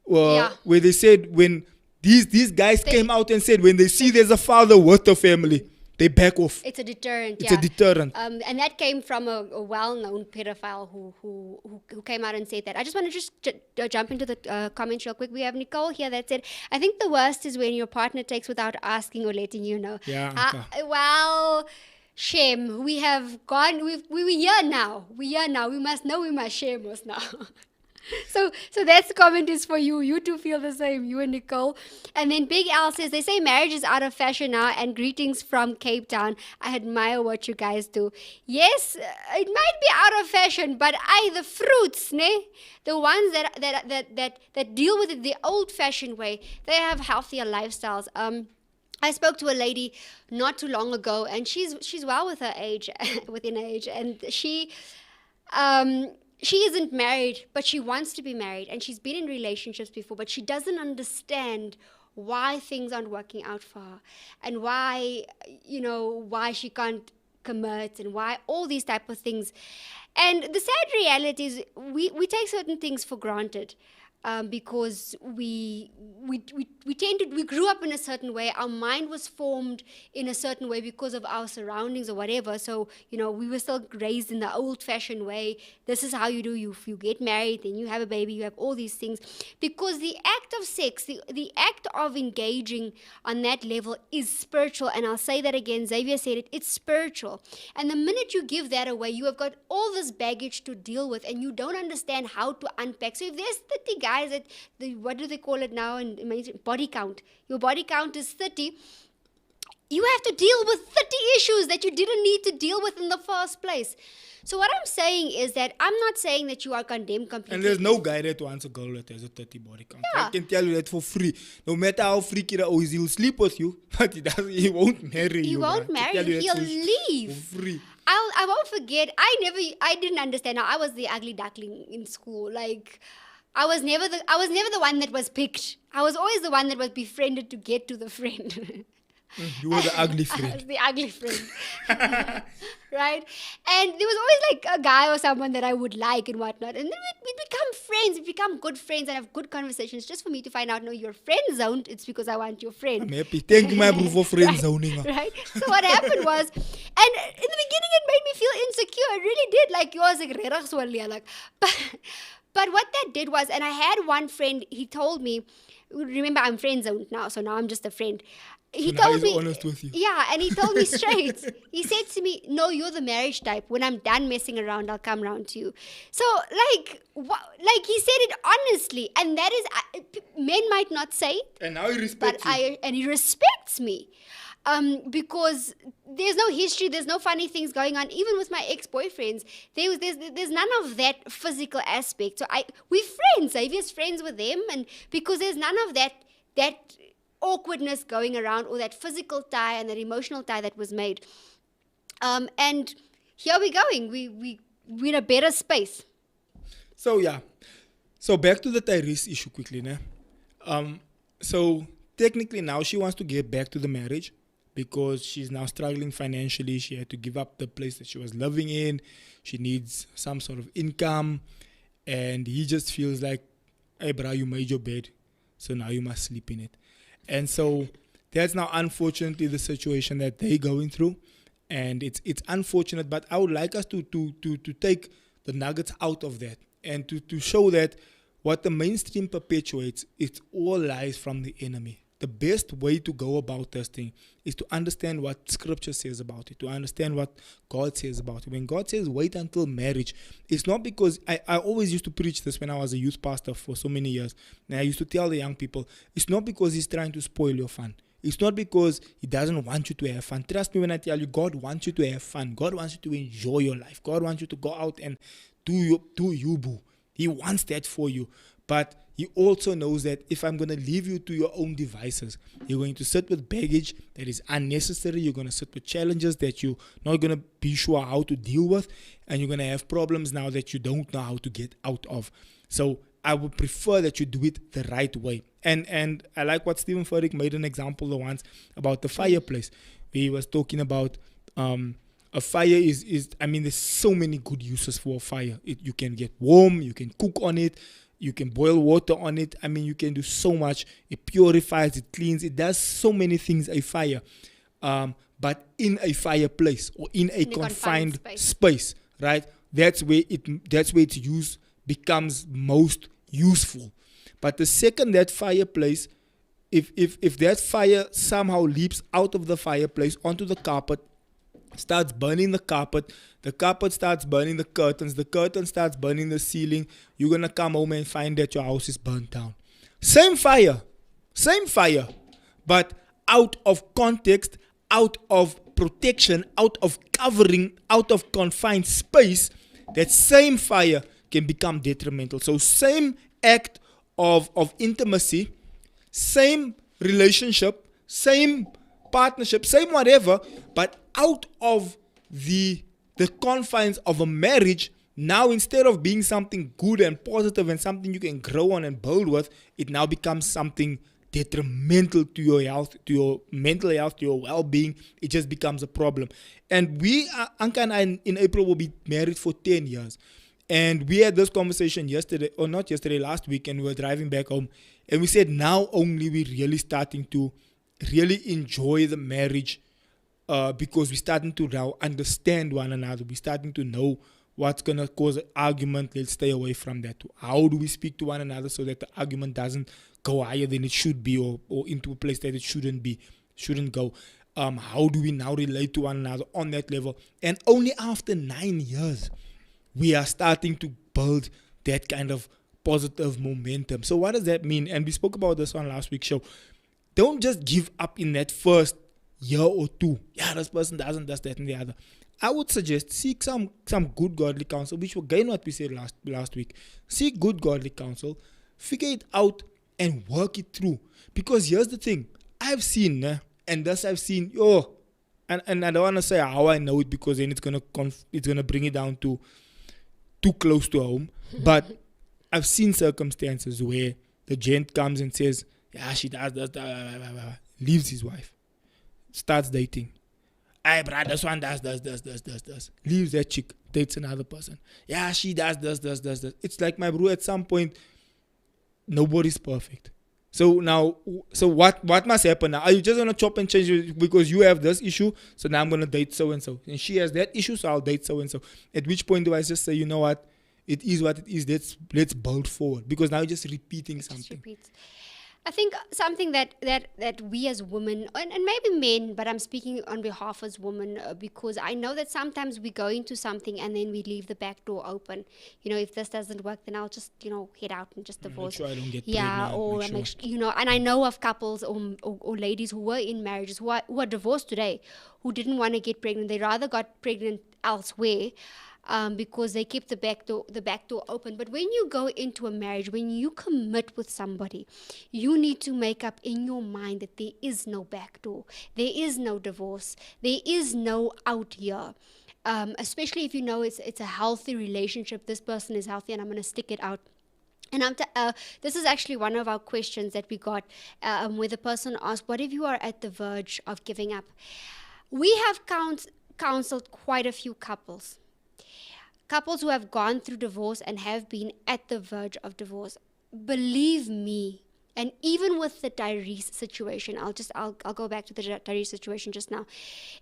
where they said when these guys came out and said when they see there's a father with the family, they back off. It's a deterrent. It's a deterrent. And that came from a well-known pedophile who came out and said that. I just want to jump into the comments real quick. We have Nicole here that said, I think the worst is when your partner takes without asking or letting you know. Yeah. Well, shame. We have gone. We're here now. We're here now. We must know. We must shame us now. So that's the comment is for you. You two feel the same, you and Nicole. And then Big Al says, they say marriage is out of fashion now, and greetings from Cape Town. I admire what you guys do. Yes, it might be out of fashion, but the fruits, the ones that deal with it the old-fashioned way, they have healthier lifestyles. I spoke to a lady not too long ago, and she's well with her age, within age, and she isn't married, but she wants to be married, and she's been in relationships before, but she doesn't understand why things aren't working out for her, and why she can't commit, and why all these type of things. And the sad reality is we take certain things for granted. Because we grew up in a certain way. Our mind was formed in a certain way because of our surroundings or whatever. So, we were still raised in the old-fashioned way. This is how you do. You get married, then you have a baby, you have all these things. Because the act of sex, the act of engaging on that level is spiritual. And I'll say that again. Xavier said it. It's spiritual. And the minute you give that away, you have got all this baggage to deal with, and you don't understand how to unpack. So if there's 30 guys at what do they call it now in body count, your body count is 30, you have to deal with 30 issues that you didn't need to deal with in the first place. So what I'm saying is that I'm not saying that you are condemned completely. And there's no guy there to answer girl that has a 30 body count. Yeah. I can tell you that for free. No matter how freaky that is, he'll sleep with you, but he won't marry you. He won't marry you. He'll leave. For free. I won't forget. I didn't understand. Now, I was the ugly duckling in school. Like, I was never the one that was picked. I was always the one that was befriended to get to the friend. You were the ugly I friend. was the ugly friend. Right? And there was always like a guy or someone that I would like and whatnot. And then we'd become friends, we'd become good friends and have good conversations just for me to find out, no, you're friend zoned. It's because I want your friend. I'm happy. Thank you, my bro, for friend Right, zoning. right? So what happened was, and in the beginning it made me feel insecure. It really did. Like, yours, like, regtig so lelik. But what that did was, and I had one friend, he told me, remember, I'm friend zoned now, so now I'm just a friend. He So now told he's me, honest with you. yeah, and he told me straight. He said to me, no, you're the marriage type. When I'm done messing around, I'll come round to you. So, like, like, he said it honestly, and that is, men might not say it, And now he but respects you. and he respects me. Because there's no history, there's no funny things going on. Even with my ex-boyfriends, there's none of that physical aspect. So we're friends. I'm just friends with them, and because there's none of that awkwardness going around, or that physical tie and that emotional tie that was made. And here we're going. We're in a better space. So yeah. So back to the Tyrese issue quickly, né? So technically now she wants to get back to the marriage because she's now struggling financially. She had to give up the place that she was living in. She needs some sort of income, and he just feels like, hey, bro, you made your bed, so now you must sleep in it. And so that's now unfortunately the situation that they're going through, and it's unfortunate. But I would like us to take the nuggets out of that and to show that what the mainstream perpetuates, it's all lies from the enemy. The best way to go about this thing is to understand what Scripture says about it, to understand what God says about it. When God says wait until marriage, it's not because I always used to preach this when I was a youth pastor for so many years. And I used to tell the young people, it's not because he's trying to spoil your fun. It's not because he doesn't want you to have fun. Trust me when I tell you, God wants you to have fun. God wants you to enjoy your life. God wants you to go out and do you, boo. He wants that for you. But he also knows that if I'm going to leave you to your own devices, you're going to sit with baggage that is unnecessary. You're going to sit with challenges that you're not going to be sure how to deal with. And you're going to have problems now that you don't know how to get out of. So I would prefer that you do it the right way. And I like what Stephen Furtick made an example once about the fireplace. He was talking about a fire is I mean, there's so many good uses for a fire. You can get warm, you can cook on it, you can boil water on it. I mean, you can do so much. It purifies, it cleans, it does so many things, a fire. But in a fireplace or in a confined space, right? That's where its use becomes most useful. But the second that fireplace, if that fire somehow leaps out of the fireplace onto the carpet, starts burning the carpet starts burning the curtain starts burning the ceiling, you're going to come home and find that your house is burnt down. Same fire, but out of context, out of protection, out of covering, out of confined space, that same fire can become detrimental. So same act of intimacy, same relationship, same partnership, same whatever, but out of the confines of a marriage, now instead of being something good and positive and something you can grow on and build with, it now becomes something detrimental to your health, to your mental health, to your well-being. It just becomes a problem. And Anka and I in April will be married for 10 years. And we had this conversation last week, and we were driving back home. And we said now only we're really starting to really enjoy the marriage because we're starting to now understand one another. We're starting to know what's going to cause an argument. Let's stay away from that. How do we speak to one another so that the argument doesn't go higher than it should be or into a place that it shouldn't go? How do we now relate to one another on that level? And only after 9 years, we are starting to build that kind of positive momentum. So what does that mean? And we spoke about this on last week's show. Don't just give up in that first year or two. Yeah, this person does that and the other. I would suggest seek some good godly counsel, which will gain what we said last week. Seek good godly counsel, figure it out and work it through. Because here's the thing. I've seen, and I don't want to say how I know it because then it's gonna bring it down to too close to home. But I've seen circumstances where the gent comes and says, yeah, she does, leaves his wife. starts dating. Hey, bruh, this one does. Leaves that chick, dates another person. Yeah, she does. It's like, my bro, at some point, nobody's perfect. So now, what must happen now? Are you just gonna chop and change it because you have this issue? So now I'm gonna date so and so, and she has that issue, so I'll date so and so. At which point do I just say, you know what? It is what it is. Let's build forward, because now you're just repeating something. Repeats. I think something that we as women, and maybe men, but I'm speaking on behalf as women, because I know that sometimes we go into something and then we leave the back door open. You know, if this doesn't work, then I'll just, head out and just divorce. Make sure I don't get Yeah, pregnant, or make sure. and I know of couples or ladies who were in marriages who are divorced today, who didn't want to get pregnant. They rather got pregnant elsewhere. Because they keep the back door open. But when you go into a marriage, when you commit with somebody, you need to make up in your mind that there is no back door, there is no divorce, there is no out here. Especially if you know it's a healthy relationship, this person is healthy, and I'm going to stick it out. And this is actually one of our questions that we got, where the person asked, what if you are at the verge of giving up? We have counseled quite a few couples who have gone through divorce and have been at the verge of divorce. Believe me, and even with the Tyrese situation, I'll go back to the Tyrese situation just now.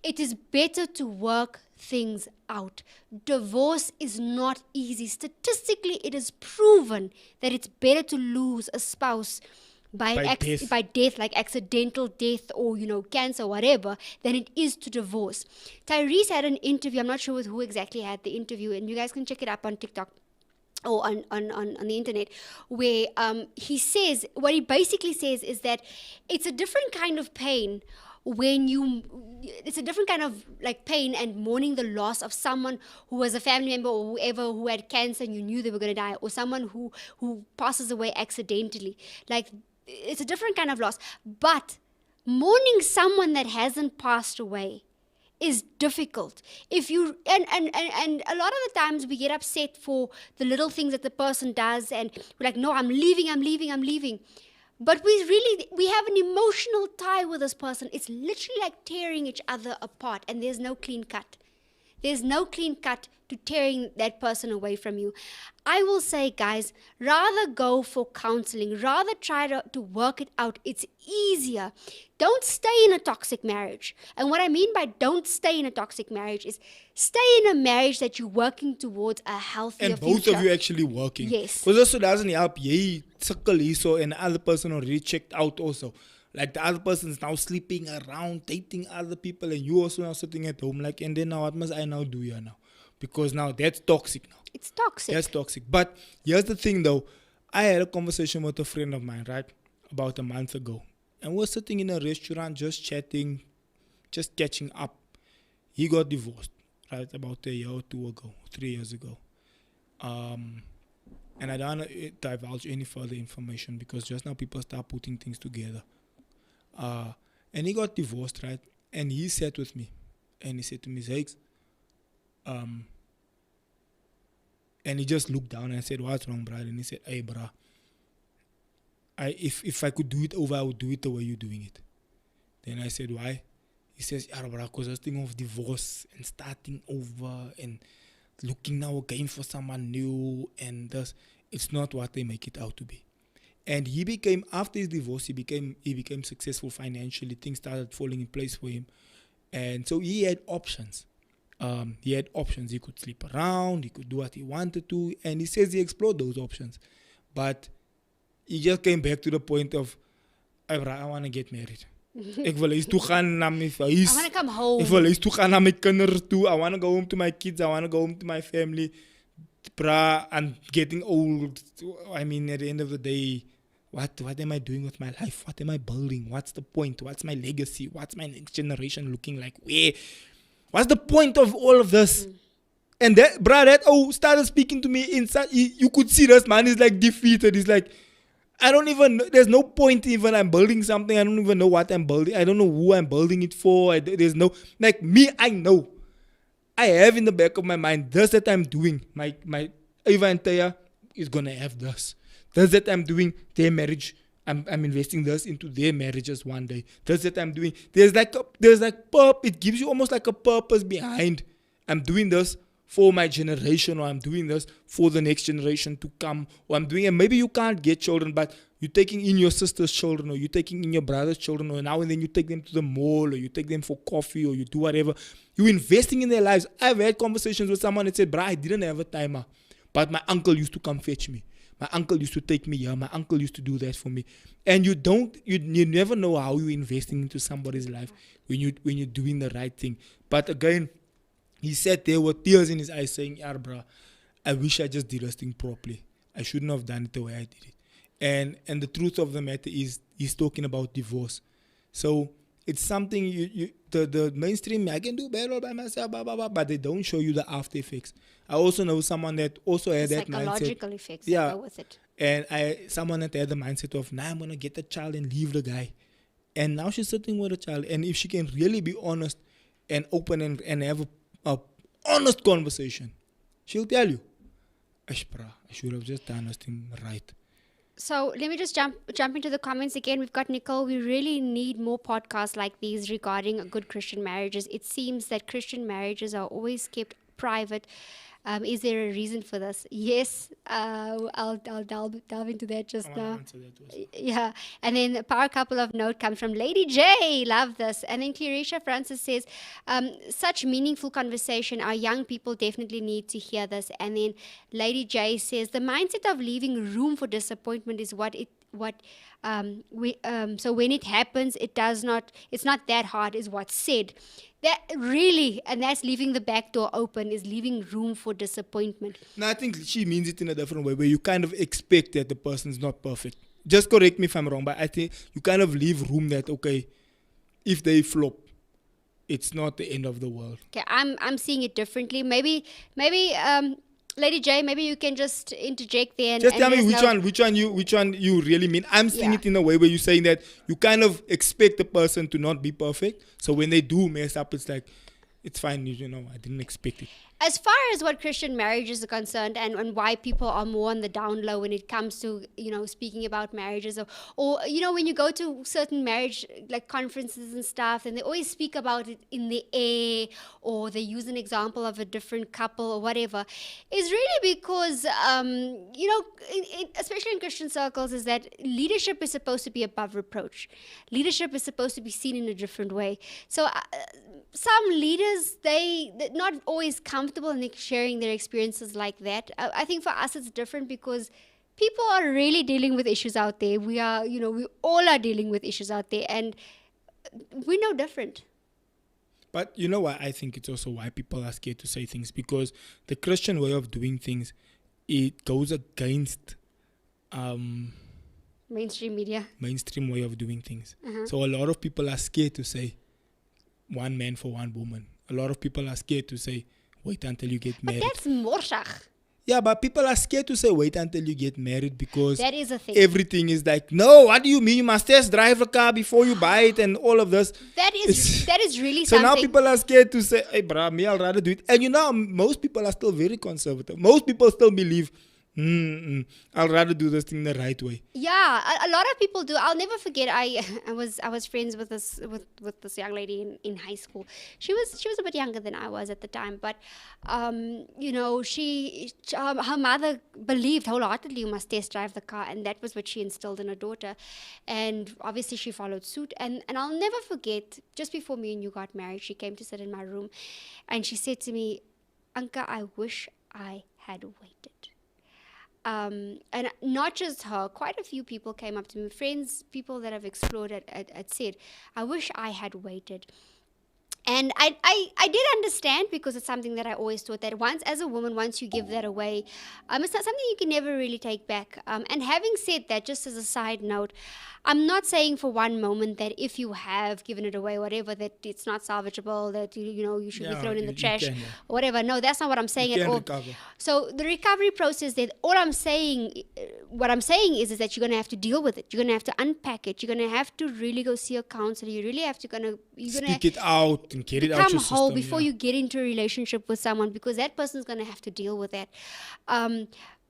It is better to work things out. Divorce is not easy. Statistically, it is proven that it's better to lose a spouse by death, like accidental death or, cancer, whatever, than it is to divorce. Tyrese had an interview, I'm not sure with who exactly had the interview, and you guys can check it up on TikTok or on the internet, where he says, what he basically says is that it's a different kind of pain it's a different kind of like pain and mourning the loss of someone who was a family member or whoever who had cancer and you knew they were going to die, or someone who passes away accidentally. Like, it's a different kind of loss. But mourning someone that hasn't passed away is difficult. If you and a lot of the times we get upset for the little things that the person does, and we're like, no, I'm leaving. But we have an emotional tie with this person. It's literally like tearing each other apart, and there's no clean cut. There's no clean cut to tearing that person away from you. I will say, guys, rather go for counseling. Rather try to work it out. It's easier. Don't stay in a toxic marriage. And what I mean by don't stay in a toxic marriage is stay in a marriage that you're working towards a healthier future. And both of you actually working. Yes. Because also doesn't help. Yay, circle so, and the other person already checked out also. Like, the other person's now sleeping around, dating other people, and you also now sitting at home. Like, and then now what must I now do here now? Because now that's toxic now. It's toxic. That's toxic. But here's the thing though. I had a conversation with a friend of mine, right? About a month ago. And we were sitting in a restaurant just chatting, just catching up. He got divorced, right? About a year or 2 ago, 3 years ago. And I don't want to divulge any further information because just now people start putting things together. And he got divorced, right? And he sat with me. And he said to me, Zakes, and he just looked down and I said, what's wrong, brother? And he said, hey, brah, if I could do it over, I would do it the way you're doing it. Then I said, why? He says, yeah, brah, because I was thinking of divorce and starting over and looking now again for someone new, and thus it's not what they make it out to be. And he became, after his divorce, he became successful financially. Things started falling in place for him. And so he had options. He could sleep around, he could do what he wanted to, and he says he explored those options. But he just came back to the point of, I want to get married. I want to come home. I want to go home to my kids. I want to go home to my family. I'm getting old. I mean, at the end of the day, what am I doing with my life? What am I building? What's the point? What's my legacy? What's my next generation looking like? What's the point of all of this? And that started speaking to me inside. You could see this man is like defeated. He's like, I don't even know. There's no point even. I'm building something. I don't even know what I'm building. I don't know who I'm building it for. There's no, like me, I know. I have in the back of my mind, this that I'm doing. My Eva and Taya is going to have this. This that I'm doing, their marriage, I'm investing this into their marriages one day. This that I'm doing. There's like it gives you almost like a purpose behind. I'm doing this for my generation, or I'm doing this for the next generation to come, or I'm doing it. Maybe you can't get children, but you're taking in your sister's children, or you're taking in your brother's children, or now and then you take them to the mall, or you take them for coffee, or you do whatever. You're investing in their lives. I've had conversations with someone that said, "Bro, I didn't have a timer, but my uncle used to come fetch me. My uncle used to take me here. My uncle used to do that for me." And you never know how you're investing into somebody's life when you're doing the right thing. But again, he sat there with tears in his eyes saying, "Yeah, bro, I wish I just did this thing properly. I shouldn't have done it the way I did it." And the truth of the matter is, he's talking about divorce. So it's something the mainstream, I can do better all by myself, blah, blah, blah, but they don't show you the after effects. I also know someone that also had that mindset. Psychological effects that Yeah. go with it. And someone that had the mindset of, "Nah, I'm going to get a child and leave the guy." And now she's sitting with a child. And if she can really be honest and open and have a honest conversation, she'll tell you, "Ashpra, I should have just done this thing right." So let me just jump into the comments again. We've got Nicole. We really need more podcasts like these regarding good Christian marriages. It seems that Christian marriages are always kept private. Is there a reason for this? Yes, I'll delve into that just now. Yeah, and then a power couple of note comes from Lady J. Love this. And then Clarisha Francis says, such meaningful conversation. Our young people definitely need to hear this. And then Lady J says, the mindset of leaving room for disappointment is so when it happens, it's not that hard, is what's said. That really, and that's leaving the back door open, is leaving room for disappointment. No, I think she means it in a different way, where you kind of expect that the person's not perfect. Just correct me if I'm wrong, but I think you kind of leave room that, okay, if they flop, it's not the end of the world. Okay, I'm seeing it differently. Maybe Lady J, maybe you can just interject there. Just tell me which one you really mean. I'm seeing it in a way where you're saying that you kind of expect the person to not be perfect. So when they do mess up, it's like, it's fine, I didn't expect it. As far as what Christian marriages are concerned, and why people are more on the down low when it comes to, speaking about marriages, or when you go to certain marriage like conferences and stuff, and they always speak about it in the air, or they use an example of a different couple or whatever, is really because, especially in Christian circles, is that leadership is supposed to be above reproach. Leadership is supposed to be seen in a different way. So some leaders, they're not always comfortable in sharing their experiences like that. I think for us it's different because people are really dealing with issues out there. We all are dealing with issues out there, and we're no different. But you know what? I think it's also why people are scared to say things, because the Christian way of doing things, it goes against mainstream way of doing things. So a lot of people are scared to say one man for one woman. A lot of people are scared to say, wait until you get married. But that's morsach. Yeah, but people are scared to say wait until you get married, because that is a thing. Everything is like, no, what do you mean? You must test drive a car before you buy it and all of this. That is really so something. So now people are scared to say, hey, bruh, me, I'll rather do it. And most people are still very conservative. Most people still believe, I'll rather do this thing the right way. Yeah, a lot of people do. I'll never forget. I was friends with this young lady in high school. She was a bit younger than I was at the time, but her mother believed wholeheartedly you must test drive the car, and that was what she instilled in her daughter. And obviously she followed suit. And I'll never forget, just before me and you got married, she came to sit in my room, and she said to me, "Anka, I wish I had waited." And not just her, quite a few people came up to me, friends, people that have explored it said, "I wish I had waited." And I did understand, because it's something that I always thought that as a woman, once you give that away, it's not something you can never really take back. And having said that, just as a side note, I'm not saying for one moment that if you have given it away, whatever, that it's not salvageable, that you should be thrown in the trash, or whatever. No, that's not what I'm saying at all. Recover. So the recovery process, that what I'm saying is that you're going to have to deal with it. You're going to have to unpack it. You're going to have to really go see a counselor. You really have to speak it out and get it out your system. Become whole before you get into a relationship with someone, because that person's going to have to deal with that.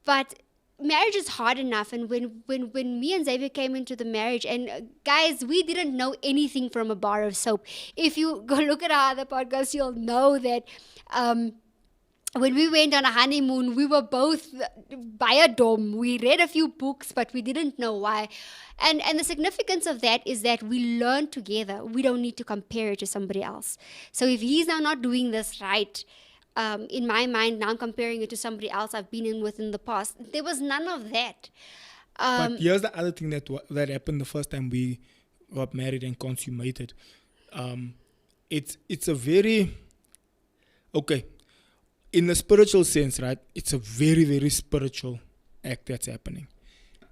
But marriage is hard enough. And when me and Xavier came into the marriage, and guys, we didn't know anything from a bar of soap. If you go look at our other podcasts, you'll know that when we went on a honeymoon, we were both by a dorm. We read a few books, but we didn't know why. And the significance of that is that we learn together. We don't need to compare it to somebody else. So if he's now not doing this right, in my mind, now I'm comparing it to somebody else I've been in with in the past. There was none of that. But here's the other thing that happened the first time we got married and consummated. It's a very... Okay. In the spiritual sense, right? It's a very, very spiritual act that's happening.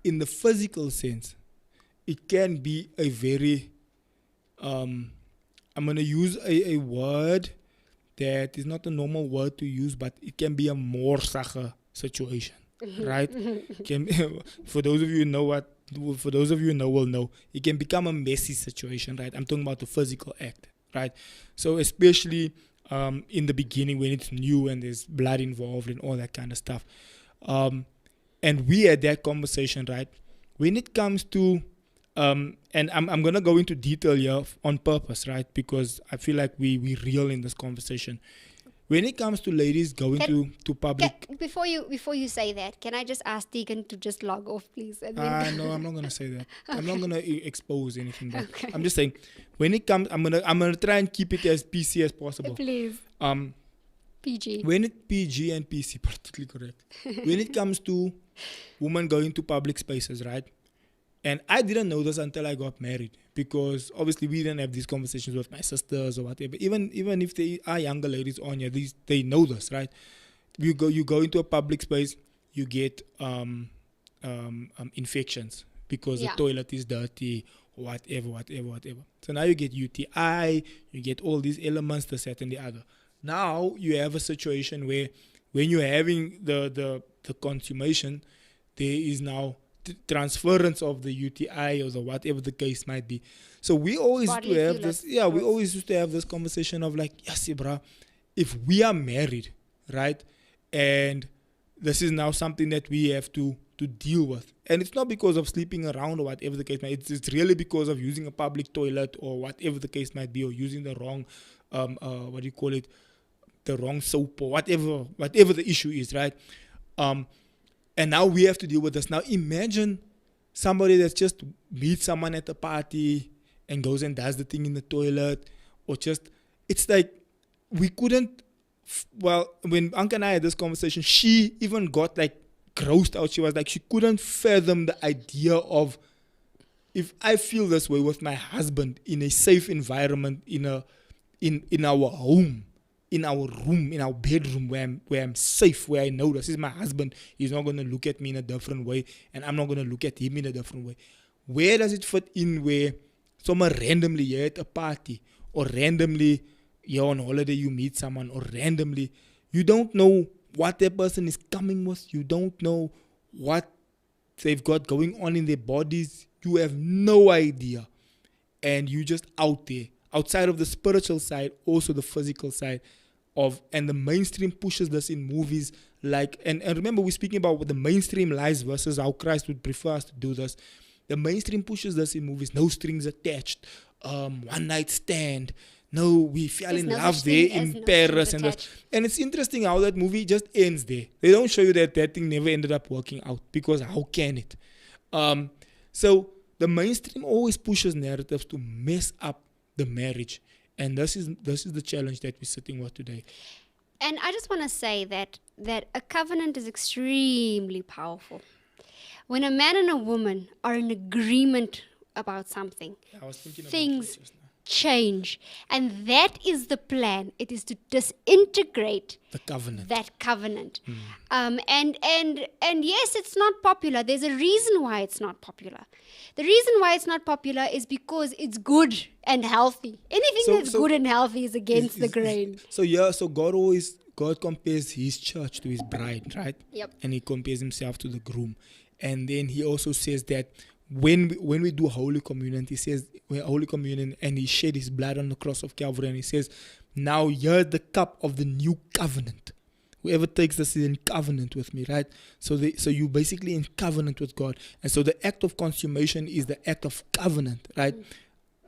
In the physical sense, it can be a very... I'm going to use a word that is not a normal word to use, but it can be a more sache situation, right? For those of you who know will know, it can become a messy situation, right? I'm talking about the physical act, right? So especially in the beginning when it's new and there's blood involved and all that kind of stuff. And we had that conversation, right? When it comes to and I'm going to go into detail here on purpose, right? Because I feel like we real in this conversation. When it comes to ladies going to public... Before you say that, can I just ask Tegan to just log off, please? No, I'm not going to say that. I'm not going to expose anything. But Okay. I'm just saying, when it comes... I'm gonna try and keep it as PC as possible. Please. PG. When it PG and PC, particularly correct. When it comes to women going to public spaces, right? And I didn't know this until I got married, because obviously we didn't have these conversations with my sisters or whatever. Even if they are younger ladies on here, they know this, right? You go into a public space, you get infections because the toilet is dirty, whatever. So now you get UTI, you get all these elements, this, that, and the other. Now you have a situation where when you're having the consummation, there is now transference of the UTI or the whatever the case might be. So we always used to have this. Yeah, we always used to have this conversation of like, yes, bro, if we are married, right, and this is now something that we have to deal with, and it's not because of sleeping around or whatever the case might be. It's really because of using a public toilet or whatever the case might be, or using the wrong, the wrong soap or whatever the issue is, right? And now we have to deal with this. Now imagine somebody that just meets someone at a party and goes and does the thing in the toilet, or just, it's like we couldn't, when Anka and I had this conversation, she even got like grossed out. She was like, she couldn't fathom the idea of, if I feel this way with my husband in a safe environment, in our home, in our room, in our bedroom, where I'm safe, where I know this is my husband, he's not going to look at me in a different way, and I'm not going to look at him in a different way. Where does it fit in where someone randomly you're at a party, or randomly you're on holiday, you meet someone, or randomly you don't know what that person is coming with, you don't know what they've got going on in their bodies, you have no idea, and you just out there, outside of the spiritual side, also the physical side of, and the mainstream pushes this in movies like, and remember we're speaking about what the mainstream lies versus how Christ would prefer us to do this. The mainstream pushes this in movies, no strings attached, one night stand, no, we fell in love there in Paris, and this. And it's interesting how that movie just ends there. They don't show you that thing never ended up working out, because how can it? So the mainstream always pushes narratives to mess up the marriage, and this is the challenge that we're sitting with today. And I just want to say that a covenant is extremely powerful. When a man and a woman are in agreement about something, I was thinking things change, and that is the plan. It is to disintegrate the covenant. That covenant. And yes, it's not popular. There's a reason why it's not popular. The reason why it's not popular is because it's good and healthy. Anything that's good and healthy is against the grain. So God compares his church to his bride, right? Yep. And he compares himself to the groom. And then he also says that when we do Holy Communion, he says, Holy Communion, and he shed his blood on the cross of Calvary, and he says, now here's the cup of the new covenant, Whoever takes this is in covenant with me, right? So you basically in covenant with God. And so the act of consummation is the act of covenant, right?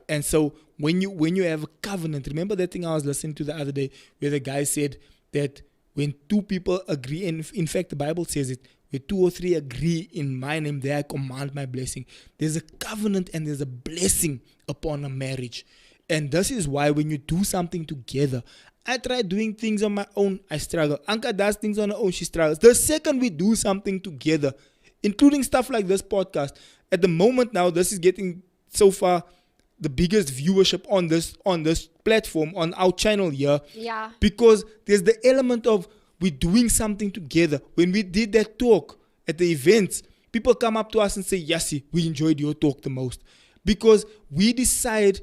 And so when you have a covenant, remember that thing I was listening to the other day where the guy said that when two people agree, and in fact the Bible says it, where 2 or 3 agree in my name, there I command my blessing. There's a covenant and there's a blessing upon a marriage. And this is why when you do something together, I try doing things on my own, I struggle. Anka does things on her own, she struggles. The second we do something together, including stuff like this podcast, at the moment now, this is getting so far the biggest viewership on this platform, on our channel here. Yeah. Because there's the element of we're doing something together. When we did that talk at the events, people come up to us and say, Yassi, we enjoyed your talk the most. Because we decide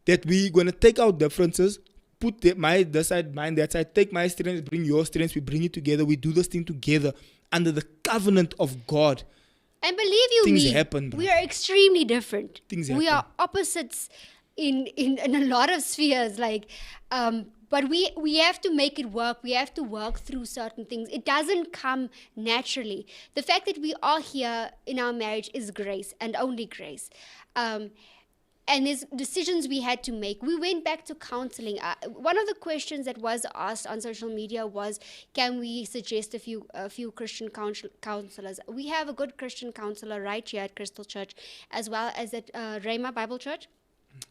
that we're going to take our differences, put this side, mine, that side, take my strengths, bring your strengths, we bring it together, we do this thing together under the covenant of God. And believe you Things me, happen, bro. we are extremely different. Things We happen. are opposites in a lot of spheres. But we have to make it work. We have to work through certain things. It doesn't come naturally. The fact that we are here in our marriage is grace and only grace. And there's decisions we had to make. We went back to counseling. One of the questions that was asked on social media was, can we suggest a few Christian counselors? We have a good Christian counselor right here at Crystal Church, as well as at Rhema Bible Church.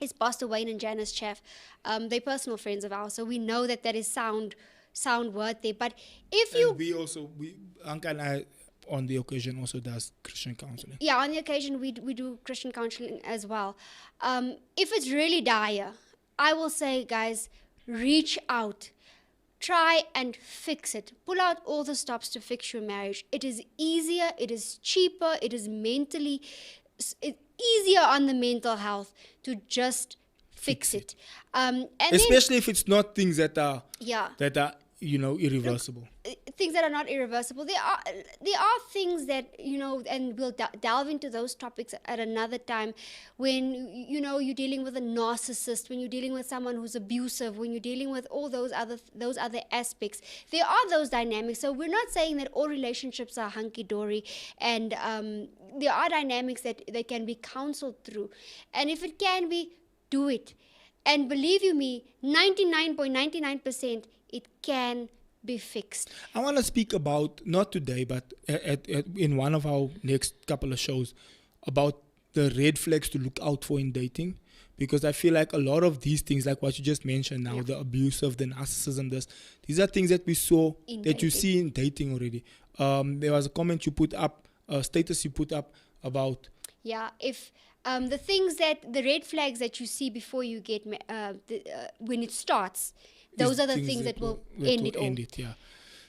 It's Pastor Wayne and Janice Chaff. They're personal friends of ours, so we know that is sound word there. But if you... Anka and I, on the occasion, also does Christian counseling. Yeah, on the occasion, we do Christian counseling as well. If it's really dire, I will say, guys, reach out. Try and fix it. Pull out all the stops to fix your marriage. It is easier, it is cheaper, it is easier on the mental health to just fix it. And especially if it's not things that are irreversible. Things that are not irreversible. There are things that, and we'll delve into those topics at another time, when you're dealing with a narcissist, when you're dealing with someone who's abusive, when you're dealing with all those other aspects. There are those dynamics. So we're not saying that all relationships are hunky-dory, and there are dynamics that they can be counseled through. And if it can be, do it. And believe you me, 99.99% it can be fixed. I want to speak about, not today, but in one of our next couple of shows, about the red flags to look out for in dating. Because I feel like a lot of these things, like what you just mentioned now, the abusive, the narcissism, these are things that we saw, you see in dating already. There was a comment you put up, a status you put up about... Yeah, if... the things the red flags that you see before you get, when it starts, those are the things that will end it all. Yeah.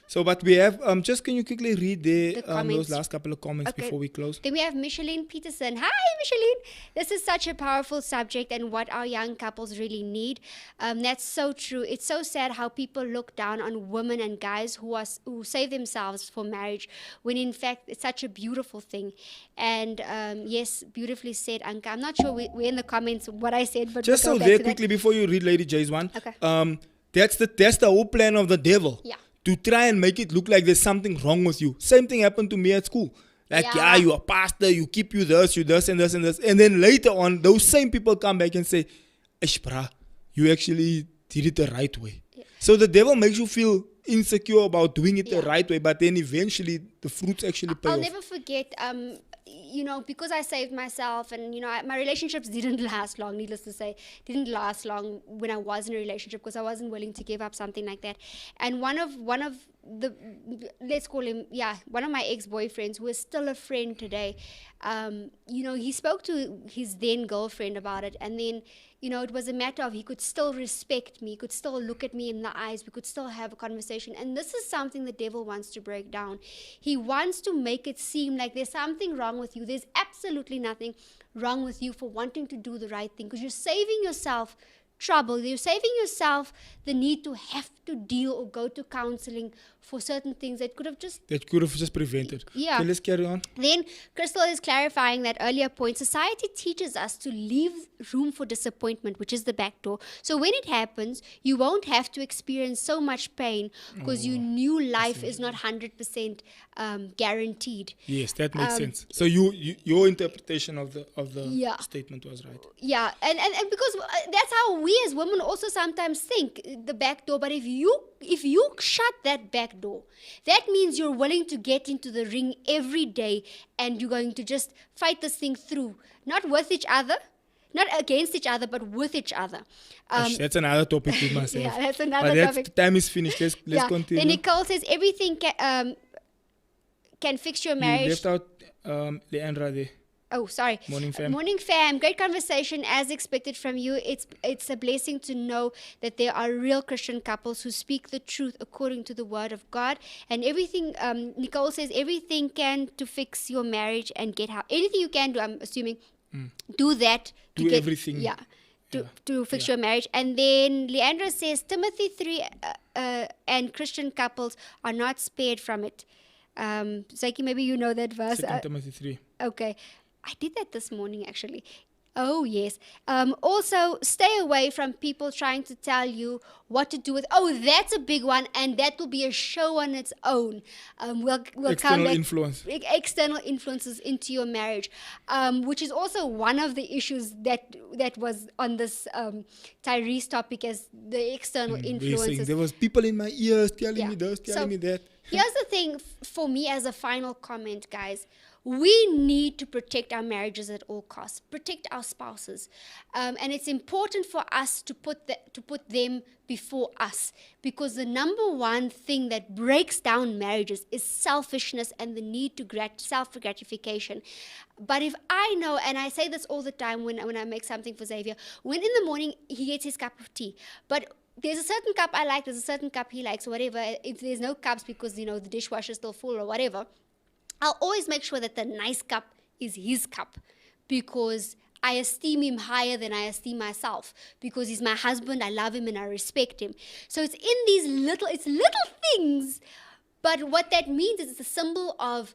So, but we have, can you quickly read those last couple of comments before we close? Then we have Micheline Peterson. Hi, Micheline. This is such a powerful subject and what our young couples really need. That's so true. It's so sad how people look down on women and guys who save themselves for marriage, when in fact it's such a beautiful thing. And yes, beautifully said, Anka. I'm not sure we're in the comments what I said, but just so there quickly before you read Lady J's one. Okay. That's the whole plan of the devil. Yeah. To try and make it look like there's something wrong with you. Same thing happened to me at school. Like, you're a pastor, you keep you this and this and this. And then later on, those same people come back and say, Ishbra, you actually did it the right way. Yeah. So the devil makes you feel insecure about doing it the right way, but then eventually the fruits actually pay off. I'll never forget, because I saved myself, and my relationships didn't last long, needless to say, didn't last long when I was in a relationship, because I wasn't willing to give up something like that. And one of the, let's call him, one of my ex-boyfriends, who is still a friend today, he spoke to his then girlfriend about it, and then it was a matter of he could still respect me, he could still look at me in the eyes, we could still have a conversation. And this is something the devil wants to break down. He wants to make it seem like there's something wrong with you. There's absolutely nothing wrong with you for wanting to do the right thing, because you're saving yourself trouble. You're saving yourself the need to have to deal or go to counseling for certain things that could have just prevented. Yeah. Okay, let's carry on. Then Crystal is clarifying that earlier point. Society teaches us to leave room for disappointment, which is the back door. So when it happens, you won't have to experience so much pain because your new life is not 100% guaranteed. Yes, that makes sense. So your interpretation of the Yeah. statement was right. Yeah, and because that's how we as women also sometimes think, the back door. But if you shut that back door, that means you're willing to get into the ring every day and you're going to just fight this thing through, not with each other, not against each other, but with each other. That's another topic with myself. Yeah, that's another topic. Time is finished. Let's continue. Then Nicole says everything can fix your marriage. You left out Leandra there. Oh, sorry. Morning, fam. Morning, fam. Great conversation as expected from you. It's a blessing to know that there are real Christian couples who speak the truth according to the word of God. And everything, Nicole says, everything can to fix your marriage and get how. Anything you can do, I'm assuming, do that. To Do get, everything. Yeah. To fix your marriage. And then Leandra says, Timothy 3 and Christian couples are not spared from it. Psyche, maybe you know that verse. 2 Timothy 3. Okay. I did that this morning, actually. Oh, yes. Also, stay away from people trying to tell you what to do with. Oh, that's a big one, and that will be a show on its own. We'll External influence. External influences into your marriage, which is also one of the issues that was on this Tyrese topic, as the external influences. There was people in my ears telling me this, telling me that. Here's the thing for me as a final comment, guys. We need to protect our marriages at all costs, protect our spouses. And it's important for us to put them before us, because the number one thing that breaks down marriages is selfishness and the need to self-gratification. But if I know, and I say this all the time when I make something for Xavier, when in the morning he gets his cup of tea, but there's a certain cup I like, there's a certain cup he likes, or whatever. If there's no cups because, the dishwasher's still full or whatever, I'll always make sure that the nice cup is his cup, because I esteem him higher than I esteem myself, because he's my husband, I love him and I respect him. So it's in these little things, but what that means is it's a symbol of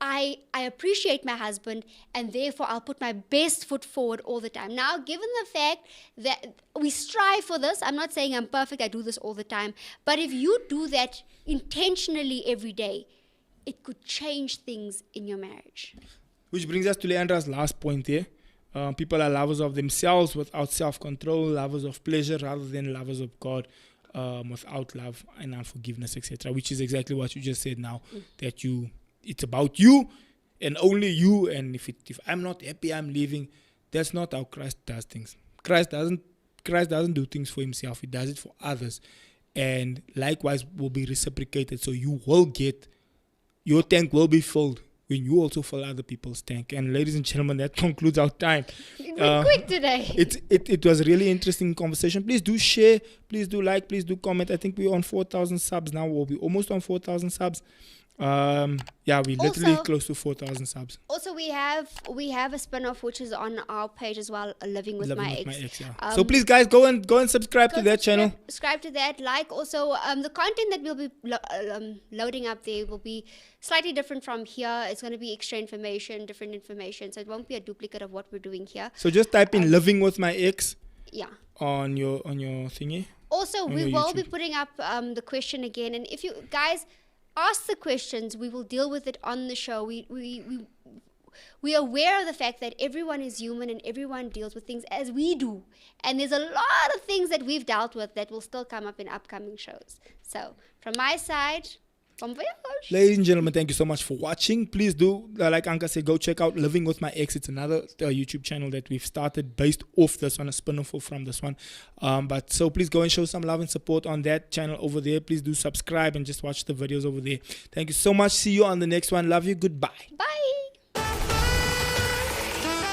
I appreciate my husband, and therefore I'll put my best foot forward all the time. Now, given the fact that we strive for this, I'm not saying I'm perfect, I do this all the time, but if you do that intentionally every day, it could change things in your marriage. Which brings us to Leandra's last point here. People are lovers of themselves without self-control, lovers of pleasure rather than lovers of God, without love and unforgiveness, etc. Which is exactly what you just said now, that it's about you and only you, and if I'm not happy, I'm leaving. That's not how Christ does things. Christ doesn't do things for himself, he does it for others. And likewise will be reciprocated, so you will get, your tank will be filled when you also fill other people's tank. And ladies and gentlemen, that concludes our time. It went quick today. It was a really interesting conversation. Please do share, please do like, please do comment. I think we're on 4,000 subs now. We'll be almost on 4,000 subs. We're literally close to 4,000 subs. Also, we have a spin-off which is on our page as well, Living with My Ex. Yeah. So please, guys, go and subscribe to that channel. Subscribe to that. Like also the content that we'll be loading up there will be slightly different from here. It's going to be extra information, different information, so it won't be a duplicate of what we're doing here. So just type in Living with My Ex. Yeah. On your thingy. Also, we will be putting up the question again, and if you guys ask the questions, we will deal with it on the show. We are aware of the fact that everyone is human and everyone deals with things as we do. And there's a lot of things that we've dealt with that will still come up in upcoming shows. So, from my side, bon voyage. Ladies and gentlemen, thank you so much for watching. Please do, like Anka said, go check out Living with My Ex. It's another YouTube channel that we've started based off this one, a spin-off from this one. So please go and show some love and support on that channel over there. Please do subscribe and just watch the videos over there. Thank you so much. See you on the next one. Love you. Goodbye. Bye.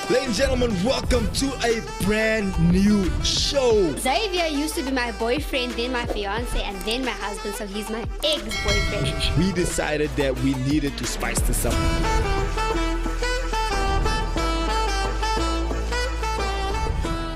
Ladies and gentlemen, welcome to a brand new show. Xavier used to be my boyfriend, then my fiance, and then my husband, so he's my ex-boyfriend. We decided that we needed to spice this up.